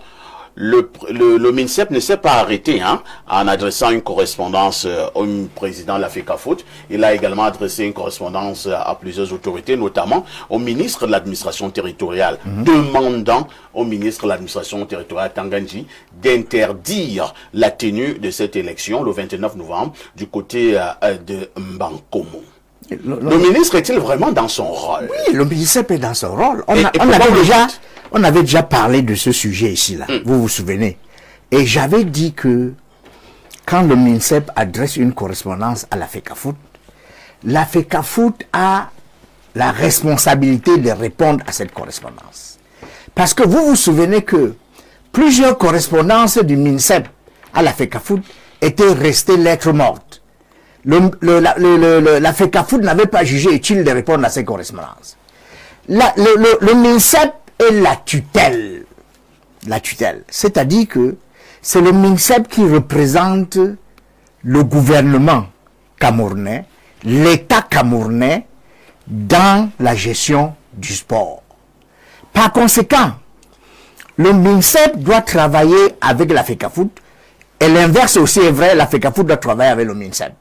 Le MINSEP ne s'est pas arrêté en adressant une correspondance au président de la FECAFOOT. Il a également adressé une correspondance à plusieurs autorités, notamment au ministre de l'administration territoriale, demandant au ministre de l'administration territoriale Tanganji d'interdire la tenue de cette élection le 29 novembre du côté de Mbankomo. Le ministre est-il vraiment dans son rôle? Oui, le MINSEP est dans son rôle. On avait déjà parlé de ce sujet ici, là. Vous vous souvenez? Et j'avais dit que quand le MINSEP adresse une correspondance à la FECAFOOT, la FECAFOOT a la responsabilité de répondre à cette correspondance. Parce que vous vous souvenez que plusieurs correspondances du MINSEP à la FECAFOOT étaient restées lettres mortes. La FECAFOOT n'avait pas jugé utile de répondre à ces correspondances. Le MINSEP est la tutelle. La tutelle. C'est-à-dire que c'est le MINSEP qui représente le gouvernement camerounais, l'État camerounais dans la gestion du sport. Par conséquent, le MINSEP doit travailler avec la FECAFOOT et l'inverse aussi est vrai, la FECAFOOT doit travailler avec le MINSEP.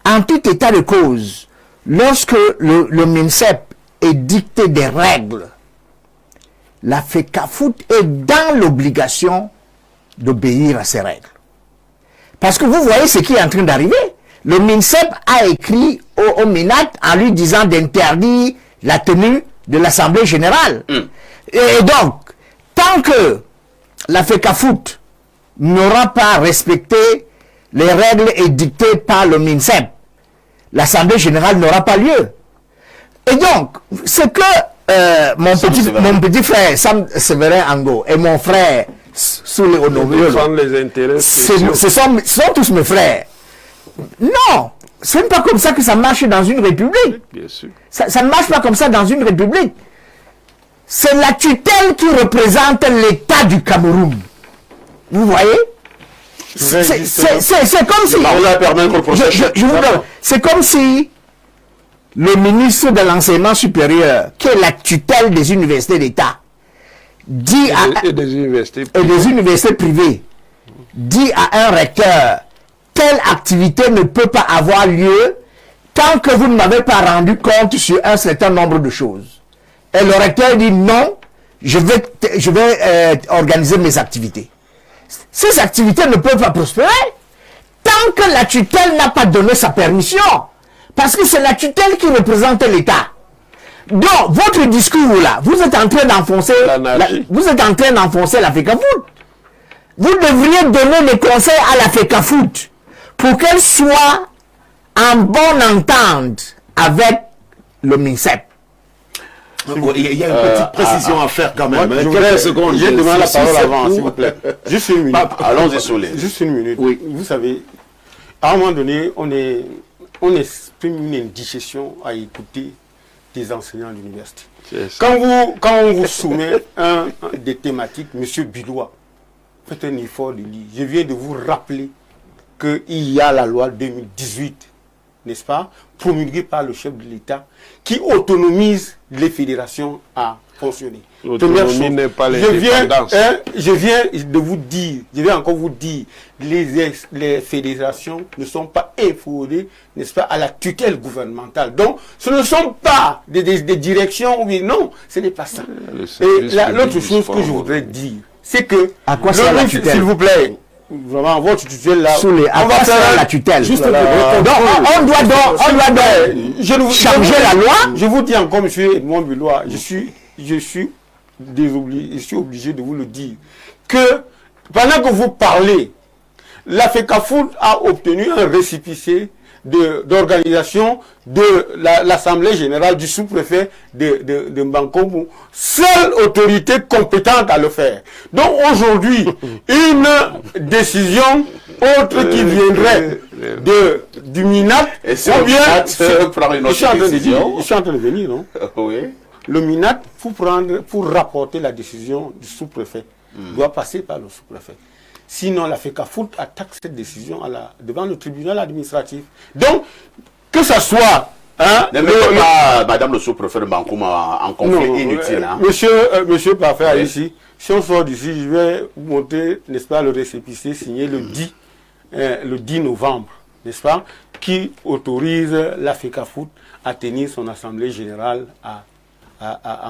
En tout état de cause, lorsque le MINSEP est dicté des règles, la FECAFOOT est dans l'obligation d'obéir à ces règles. Parce que vous voyez ce qui est en train d'arriver. Le MINSEP a écrit au MINAT en lui disant d'interdire la tenue de l'Assemblée générale. Et donc, tant que la FECAFOOT n'aura pas respecté les règles édictées par le MINSEP, l'Assemblée générale n'aura pas lieu. Et donc, ce que mon petit frère Sam Séverin Ango et mon frère Soulé Honoré, ce sont tous mes frères. Non, ce n'est pas comme ça que ça marche dans une république. Bien sûr. Ça ne marche pas comme ça dans une république. C'est la tutelle qui représente l'État du Cameroun. Vous voyez? C'est comme si... C'est comme si le ministre de l'enseignement supérieur, qui est la tutelle des universités d'État, dit et des universités privées, dit à un recteur, telle activité ne peut pas avoir lieu tant que vous ne m'avez pas rendu compte sur un certain nombre de choses. Et le recteur dit non, je vais organiser mes activités. Ces activités ne peuvent pas prospérer tant que la tutelle n'a pas donné sa permission. Parce que c'est la tutelle qui représente l'État. Donc, votre discours là, vous êtes en train d'enfoncer la FECAFOOT. Vous devriez donner des conseils à la FECAFOOT pour qu'elle soit en bonne entente avec le MINSEP. Il y a une petite précision à faire quand même. Quelques secondes. J'ai demandé la parole avant, s'il vous plaît. Juste une minute. Allons-y, Soulé. Juste une minute. Oui. Vous savez, à un moment donné, on exprime une indigestion à écouter des enseignants à l'université. Quand on vous soumet des thématiques, M. Bilois, faites un effort de lire. Je viens de vous rappeler qu'il y a la loi 2018, n'est-ce pas, promulguée par le chef de l'État, qui autonomise les fédérations à fonctionner. L'autonomie n'est pas l'indépendance. Je viens de vous dire, je vais encore vous dire, les fédérations ne sont pas informées, n'est-ce pas, à la tutelle gouvernementale. Donc, ce ne sont pas des directions, oui, non, ce n'est pas ça. Et l'autre chose que je voudrais dire, c'est que, à quoi sert la tutelle? s'il vous plaît, vraiment, votre tutelle là. Sous les, on va faire la tutelle. Juste Donc, on doit changer la loi. Je vous dis encore, monsieur Edmond Bulois, je suis obligé de vous le dire, que pendant que vous parlez, la FECAFOOT a obtenu un récépissé d'organisation de l'Assemblée générale du sous-préfet de Mbankomo, seule autorité compétente à le faire. Donc aujourd'hui, une décision autre qui viendrait du MINAT, ou bien je suis en train de venir, non? Oui. Le MINAT, pour rapporter la décision du sous-préfet, doit passer par le sous-préfet. Sinon, la FECAFOOT attaque cette décision devant le tribunal administratif. Donc, que ça soit... Hein, ne mettez pas Madame le sous-préfet de Bankoum en conflit inutile. Hein. Monsieur Parfait, ici, si on sort d'ici, je vais vous montrer, n'est-ce pas, le récépissé signé le 10 novembre, n'est-ce pas, qui autorise la FECAFOOT à tenir son assemblée générale à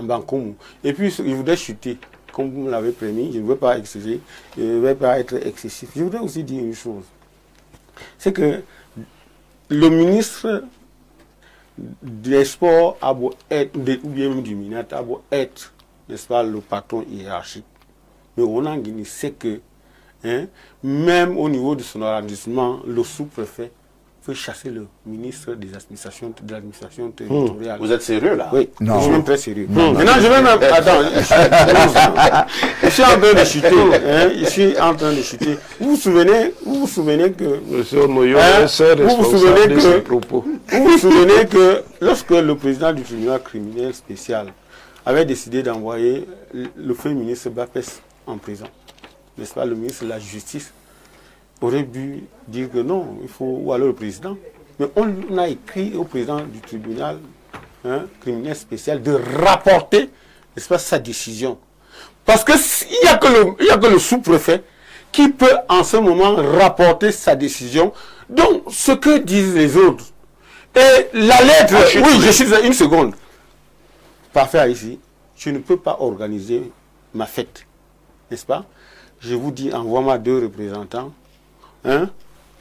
Bankoum. Et puis, il voudrait chuter. Comme vous me l'avez promis, je ne veux pas exceller, je ne vais pas être excessif. Je voudrais aussi dire une chose. C'est que le ministre des Sports a beau être, ou bien même du MINAT, a beau être, n'est-ce pas, le patron hiérarchique. Mais on a gagné, c'est que, même au niveau de son arrondissement, le sous-préfet peut chasser le ministre de l'administration territoriale. Vous êtes sérieux là? Oui, non. je suis même très sérieux. Maintenant, je vais même... Attends, je suis en train de chuter. Je suis en train de chuter. Vous vous souvenez que... Monsieur Moyo est responsable de ses propos. Vous vous souvenez que lorsque le président du tribunal criminel spécial avait décidé d'envoyer le premier ministre Bapès en prison, n'est-ce pas, le ministre de la Justice aurait dû dire que non, il faut, ou alors le président. Mais on a écrit au président du tribunal criminel spécial de rapporter, n'est-ce pas, sa décision. Parce qu'il n'y a que le sous-préfet qui peut en ce moment rapporter sa décision. Donc, ce que disent les autres, et la lettre... oui, je suis une seconde. Parfait ici. Je ne peux pas organiser ma fête, n'est-ce pas? Je vous dis, envoie-moi 2 représentants,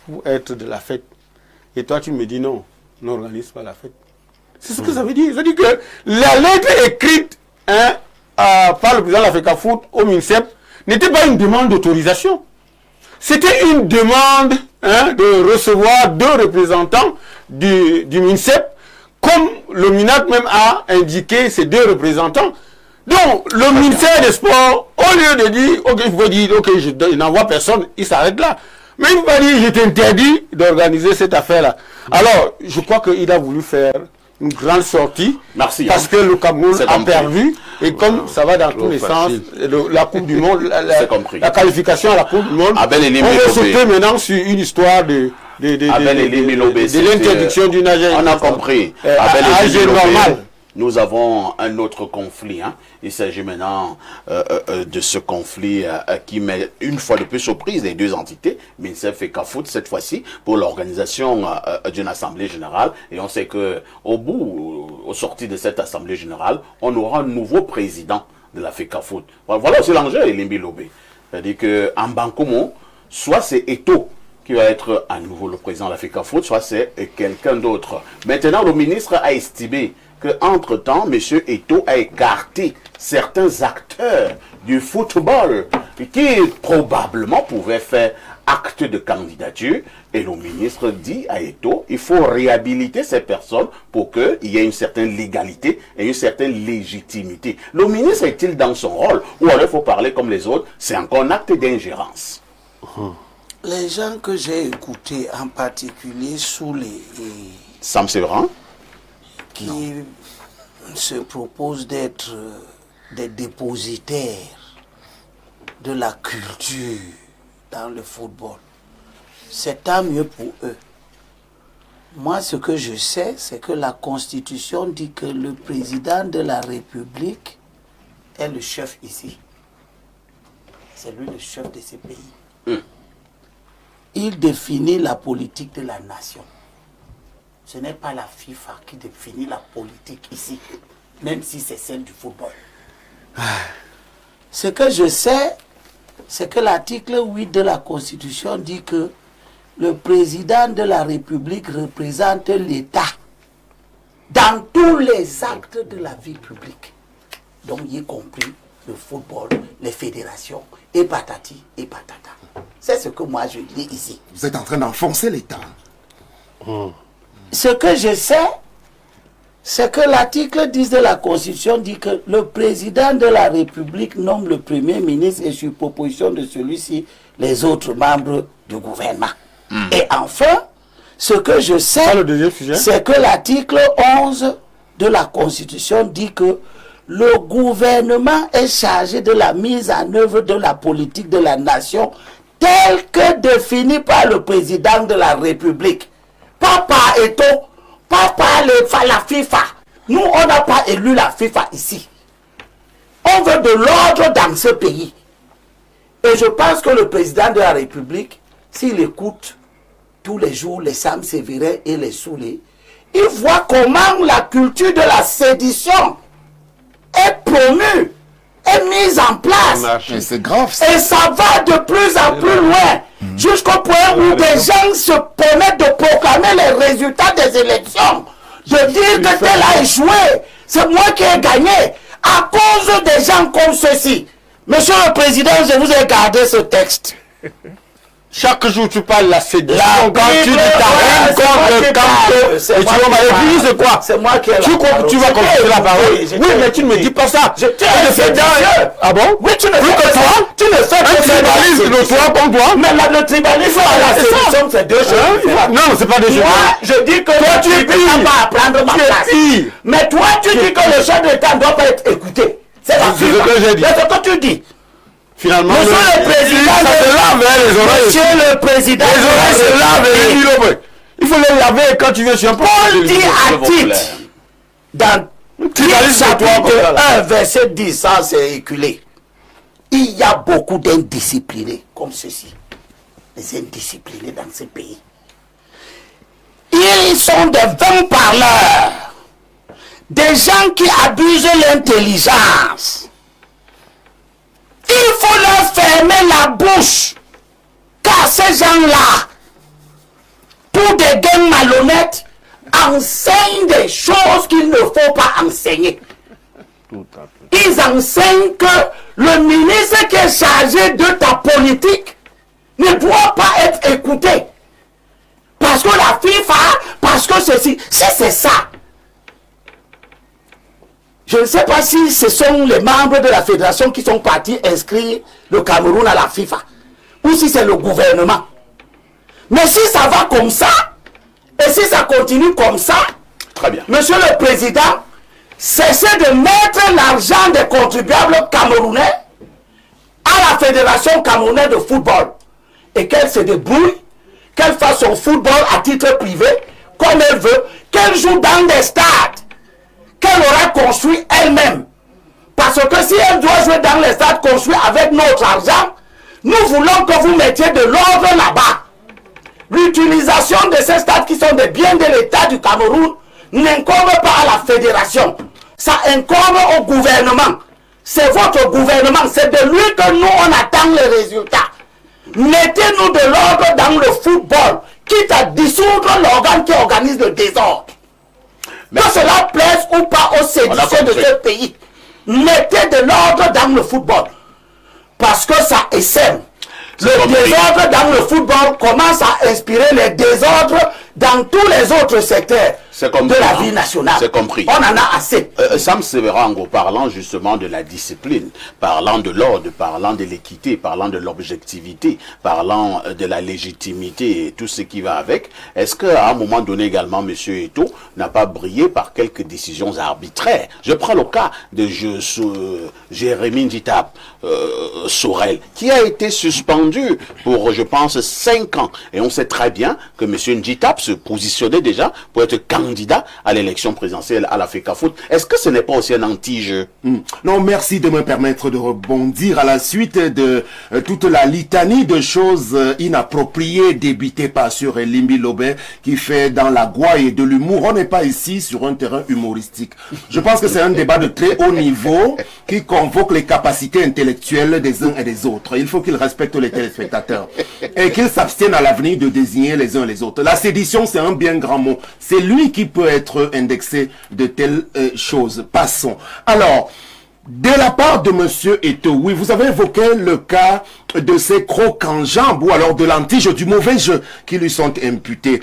pour être de la fête. Et toi, tu me dis non, n'organise pas la fête. C'est ce que ça veut dire. Ça veut dire que la lettre écrite par le président de la FECAFOOT au MINSEP n'était pas une demande d'autorisation. C'était une demande de recevoir 2 représentants du MINSEP, comme le MINAT même a indiqué ces 2 représentants. Donc, le ministère des Sports, au lieu de dire, ok, il faut dire, ok, je n'envoie personne, il s'arrête là. Mais il va dire, je t'interdis d'organiser cette affaire-là. Alors, je crois qu'il a voulu faire une grande sortie. Merci. Parce que le Cameroun a perdu. Et comme ça va dans tous les sens, la Coupe du Monde, la qualification à la Coupe du Monde, on va sauter maintenant sur une histoire de l'interdiction du nageur. On a compris. Âge normal. Nous avons un autre conflit. Il s'agit maintenant de ce conflit qui met une fois de plus aux prises les 2 entités, MINSEP et CAFOOT, cette fois-ci, pour l'organisation d'une assemblée générale. Et on sait qu'au sorti de cette assemblée générale, on aura un nouveau président de la FECAFOOT. Voilà aussi l'enjeu, Elimbi Lobé. C'est-à-dire qu'en Bankomo, soit c'est Eto qui va être à nouveau le président de la FECAFOOT, soit c'est quelqu'un d'autre. Maintenant, le ministre a estimé qu'entre-temps, M. Eto a écarté certains acteurs du football qui probablement pouvaient faire acte de candidature. Et le ministre dit à Eto, il faut réhabiliter ces personnes pour qu'il y ait une certaine légalité et une certaine légitimité. Le ministre est-il dans son rôle? Ou alors il faut parler comme les autres, c'est encore un acte d'ingérence. Les gens que j'ai écoutés, en particulier sous les... Sam Séverin qui se proposent d'être des dépositaires de la culture dans le football. C'est tant mieux pour eux. Moi, ce que je sais, c'est que la Constitution dit que le président de la République est le chef ici. C'est lui le chef de ce pays. Il définit la politique de la nation. Ce n'est pas la FIFA qui définit la politique ici, même si c'est celle du football. Ce que je sais, c'est que l'article 8 de la Constitution dit que le président de la République représente l'État dans tous les actes de la vie publique. Donc, y compris le football, les fédérations, et patati et patata. C'est ce que moi je lis ici. Vous êtes en train d'enfoncer l'État. Ce que je sais, c'est que l'article 10 de la Constitution dit que le président de la République nomme le Premier ministre et sur proposition de celui-ci les autres membres du gouvernement. Et enfin, ce que je sais, c'est que l'article 11 de la Constitution dit que le gouvernement est chargé de la mise en œuvre de la politique de la nation telle que définie par le président de la République. Pas par Eto, pas par la FIFA. Nous, on n'a pas élu la FIFA ici. On veut de l'ordre dans ce pays. Et je pense que le président de la République, s'il écoute tous les jours les Sam Sévérin et les Soulé, il voit comment la culture de la sédition est promue, est mise en place. C'est grave. Et ça va de plus en plus loin, jusqu'au point où des gens se permettent de proclamer les résultats des élections, de dire que tel a échoué, c'est moi qui ai gagné, à cause des gens comme ceci. Monsieur le Président, je vous ai gardé ce texte. Chaque jour, tu parles la sédition. Quand tu dis ta contre le camp, et tu m'avais dit, c'est quoi? C'est moi qui ai Tu vas continuer la parole. Oui, mais tu ne me dis pas ça. Je t'ai dit. Ah bon? Oui, tu ne fais que toi. Tu ne fais que tribalisme de toi comme toi. Mais le tribalisme et la sédition, c'est deux choses. Non, c'est pas deux choses. Moi, je dis que toi, tu ne peux pas prendre ma place. Mais toi, tu dis que le chef de l'État ne doit pas être écouté. C'est la ce que j'ai dit. C'est ce que tu dis. Finalement, Monsieur le Président, Monsieur le Président, les oreilles se lavent. Il faut les laver quand tu viens sur un Paul dit à Tite, dans chapitre 1, verset 10, ça c'est éculé. Il y a beaucoup d'indisciplinés comme ceci. Les indisciplinés dans ce pays. Ils sont des vains parleurs. Des gens qui abusent l'intelligence. Il faut leur fermer la bouche. Car ces gens-là, pour des gains malhonnêtes, enseignent des choses qu'il ne faut pas enseigner. Ils enseignent que le ministre qui est chargé de ta politique ne doit pas être écouté. Parce que la FIFA, parce que ceci, si c'est ça. Je ne sais pas si ce sont les membres de la fédération qui sont partis inscrire le Cameroun à la FIFA. Ou si c'est le gouvernement. Mais si ça va comme ça, et si ça continue comme ça, très bien. Monsieur le Président, cessez de mettre l'argent des contribuables camerounais à la Fédération camerounaise de football. Et qu'elle se débrouille, qu'elle fasse son football à titre privé, comme elle veut, qu'elle joue dans des stades qu'elle aura construit elle-même. Parce que si elle doit jouer dans les stades construits avec notre argent, nous voulons que vous mettiez de l'ordre là-bas. L'utilisation de ces stades qui sont des biens de l'État du Cameroun n'incombe pas à la fédération. Ça incombe au gouvernement. C'est votre gouvernement. C'est de lui que nous, on attend les résultats. Mettez-nous de l'ordre dans le football, quitte à dissoudre l'organe qui organise le désordre. Que cela plaise ou pas aux séditieux de ce pays, mettez de l'ordre dans le football. Parce que ça essaime. Le désordre dans le football commence à inspirer les désordres dans tous les autres secteurs de la vie nationale. C'est compris. On en a assez. Sam Sévérango, parlant justement de la discipline, parlant de l'ordre, parlant de l'équité, parlant de l'objectivité, parlant de la légitimité et tout ce qui va avec, est-ce qu'à un moment donné également, M. Eto'o n'a pas brillé par quelques décisions arbitraires? Je prends le cas de Jérémy Nditap Sorel, qui a été suspendu pour, je pense, 5 ans. Et on sait très bien que M. Nditap se positionnait déjà pour être candidat candidat à l'élection présidentielle à la FECAFOOT. Est-ce que ce n'est pas aussi un anti-jeu? Non, merci de me permettre de rebondir à la suite de toute la litanie de choses inappropriées débitées par sur Elimbi Lobé qui fait dans la gouaille et de l'humour. On n'est pas ici sur un terrain humoristique. Je pense que c'est un débat de très haut niveau qui convoque les capacités intellectuelles des uns et des autres. Il faut qu'ils respectent les téléspectateurs et qu'ils s'abstiennent à l'avenir de désigner les uns les autres. La sédition, c'est un bien grand mot. C'est lui qui peut être indexé de telles choses. Passons. Alors, de la part de Monsieur Eto'o, oui, vous avez évoqué le cas de ces crocs en jambes ou alors de l'anti-jeu, du mauvais jeu qui lui sont imputés.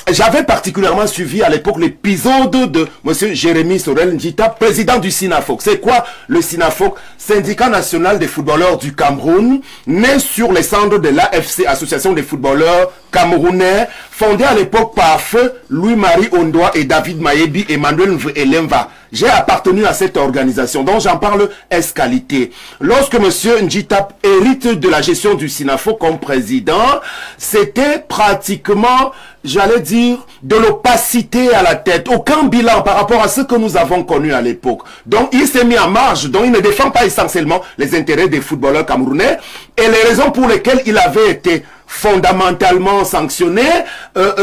J'avais particulièrement suivi à l'époque l'épisode de Monsieur Jérémy Sorel Njita, président du SINAFOC. C'est quoi le SINAFOC? Syndicat national des footballeurs du Cameroun, né sur les cendres de l'AFC, Association des footballeurs camerounais, fondé à l'époque par feu Louis-Marie Ondoa et David Mayebi, Emmanuel Mvelemva. J'ai appartenu à cette organisation, dont j'en parle escalité. Lorsque Monsieur Njita hérite de la gestion du SINAFOC comme président, c'était pratiquement, j'allais dire, de l'opacité à la tête. Aucun bilan par rapport à ce que nous avons connu à l'époque. Donc, il s'est mis en marge. Donc, il ne défend pas essentiellement les intérêts des footballeurs camerounais. Et les raisons pour lesquelles il avait été fondamentalement sanctionné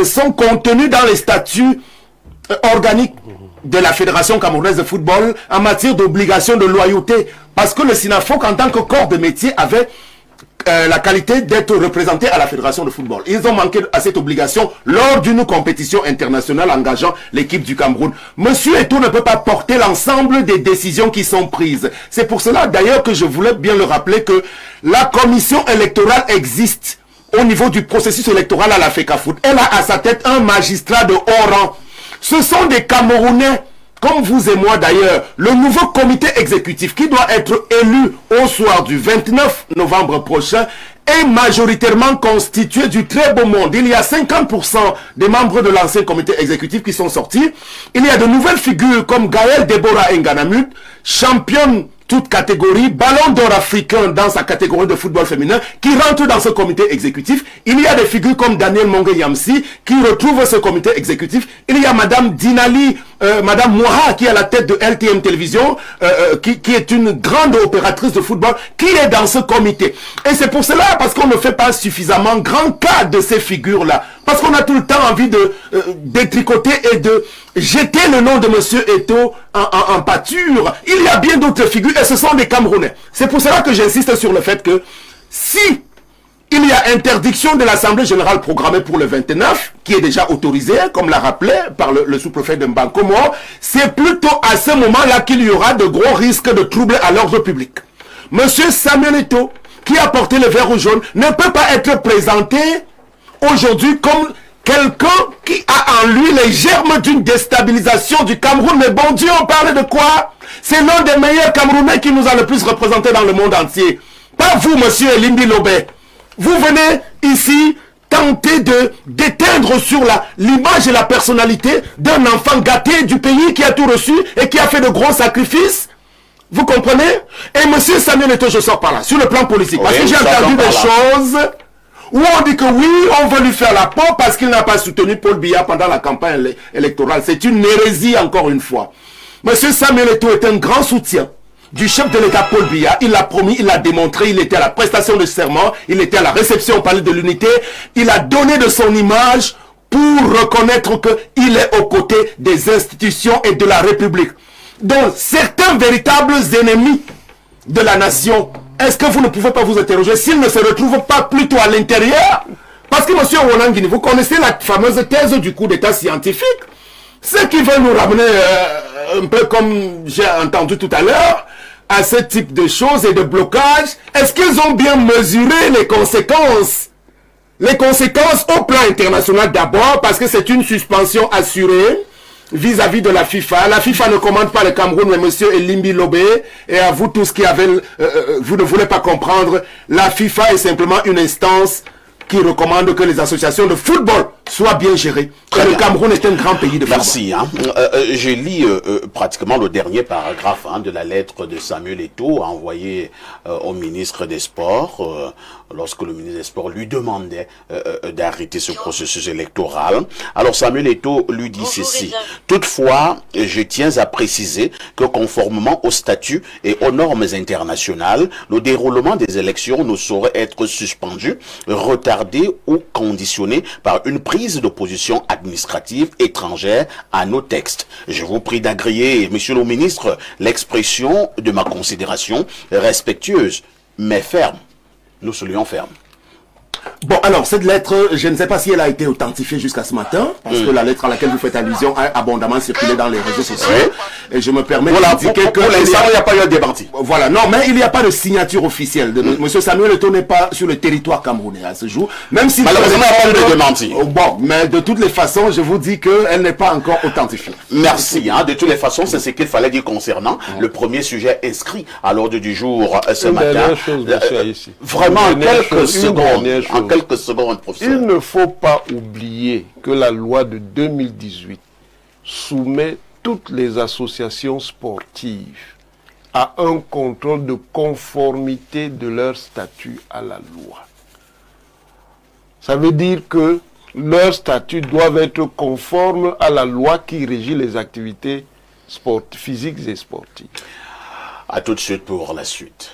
sont contenues dans les statuts organiques de la Fédération camerounaise de football en matière d'obligation de loyauté. Parce que le SINAFOC, en tant que corps de métier, avait la qualité d'être représenté à la Fédération de football. Ils ont manqué à cette obligation lors d'une compétition internationale engageant l'équipe du Cameroun. Monsieur Eto'o ne peut pas porter l'ensemble des décisions qui sont prises. C'est pour cela d'ailleurs que je voulais bien le rappeler que la commission électorale existe au niveau du processus électoral à la FECAFOOT. Elle a à sa tête un magistrat de haut rang. Ce sont des Camerounais, comme vous et moi d'ailleurs. Le nouveau comité exécutif qui doit être élu au soir du 29 novembre prochain est majoritairement constitué du très beau monde. Il y a 50% des membres de l'ancien comité exécutif qui sont sortis. Il y a de nouvelles figures comme Gaël Deborah Nganamut, championne toute catégorie, ballon d'or africain dans sa catégorie de football féminin, qui rentre dans ce comité exécutif. Il y a des figures comme Daniel Monge Yamsi, qui retrouve ce comité exécutif. Il y a Madame Dinali, Madame Moura, qui est à la tête de LTM Télévision, qui est une grande opératrice de football, qui est dans ce comité. Et c'est pour cela, parce qu'on ne fait pas suffisamment grand cas de ces figures-là. Parce qu'on a tout le temps envie de détricoter et de jeter le nom de Monsieur Eto'o en pâture. Il y a bien d'autres figures et ce sont des Camerounais. C'est pour cela que j'insiste sur le fait que si il y a interdiction de l'Assemblée Générale programmée pour le 29, qui est déjà autorisée, comme l'a rappelé par le sous-préfet de Mbankomo, c'est plutôt à ce moment-là qu'il y aura de gros risques de troubles à l'ordre public. Monsieur Samuel Eto'o, qui a porté le vert ou jaune, ne peut pas être présenté aujourd'hui comme quelqu'un qui a en lui les germes d'une déstabilisation du Cameroun. Mais bon Dieu, on parle de quoi? C'est l'un des meilleurs Camerounais qui nous a le plus représenté dans le monde entier. Pas vous, monsieur Elimbi Lobé. Vous venez ici tenter d'éteindre sur l'image et la personnalité d'un enfant gâté du pays qui a tout reçu et qui a fait de gros sacrifices. Vous comprenez? Et monsieur Samuel Eto'o, je sors par là, sur le plan politique. Oui, parce que j'ai entendu des choses où on dit que oui, on veut lui faire la peau parce qu'il n'a pas soutenu Paul Biya pendant la campagne électorale. C'est une hérésie encore une fois. Monsieur Samuel Eto'o est un grand soutien du chef de l'État Paul Biya. Il l'a promis, il l'a démontré, il était à la prestation de serment, il était à la réception au palais de l'unité. Il a donné de son image pour reconnaître qu'il est aux côtés des institutions et de la République. Donc, certains véritables ennemis de la nation, est-ce que vous ne pouvez pas vous interroger s'ils ne se retrouvent pas plutôt à l'intérieur? Parce que, monsieur Wonangini, vous connaissez la fameuse thèse du coup d'état scientifique. Ceux qui veulent nous ramener, un peu comme j'ai entendu tout à l'heure, à ce type de choses et de blocage, est-ce qu'ils ont bien mesuré les conséquences? Les conséquences au plan international d'abord, parce que c'est une suspension assurée vis-à-vis de la FIFA. La FIFA ne commande pas le Cameroun, mais monsieur Elimbi Lobé, et à vous tous qui avez, vous ne voulez pas comprendre, la FIFA est simplement une instance qui recommande que les associations de football soit bien géré. Et le Cameroun est un grand pays de football. Merci. J'ai lu pratiquement le dernier paragraphe de la lettre de Samuel Eto'o envoyée au ministre des Sports lorsque le ministre des Sports lui demandait d'arrêter ce processus électoral. Alors Samuel Eto'o lui dit ceci. Toutefois, je tiens à préciser que conformément au statut et aux normes internationales, le déroulement des élections ne saurait être suspendu, retardé ou conditionné par une prise de position administrative étrangère à nos textes. Je vous prie d'agréer, monsieur le ministre, l'expression de ma considération respectueuse, mais ferme. Nous serions fermes. Bon, alors, cette lettre, je ne sais pas si elle a été authentifiée jusqu'à ce matin, parce que la lettre à laquelle vous faites allusion a abondamment circulé dans les réseaux sociaux. Et je me permets d'indiquer que... Pour l'instant, il n'y a pas eu de démenti. Voilà, non, mais il n'y a pas de signature officielle. Monsieur Samuel Eto'o n'est pas sur le territoire camerounais à ce jour. Même si... Malheureusement, il n'y a pas eu de démenti. Bon, mais de toutes les façons, je vous dis qu'elle n'est pas encore authentifiée. Merci. De toutes les façons, c'est ce qu'il fallait dire concernant le premier sujet inscrit à l'ordre du jour ce matin. Vraiment, en quelques secondes, professeur. Il ne faut pas oublier que la loi de 2018 soumet toutes les associations sportives à un contrôle de conformité de leur statut à la loi. Ça veut dire que leurs statuts doivent être conformes à la loi qui régit les activités physiques et sportives. À tout de suite pour la suite.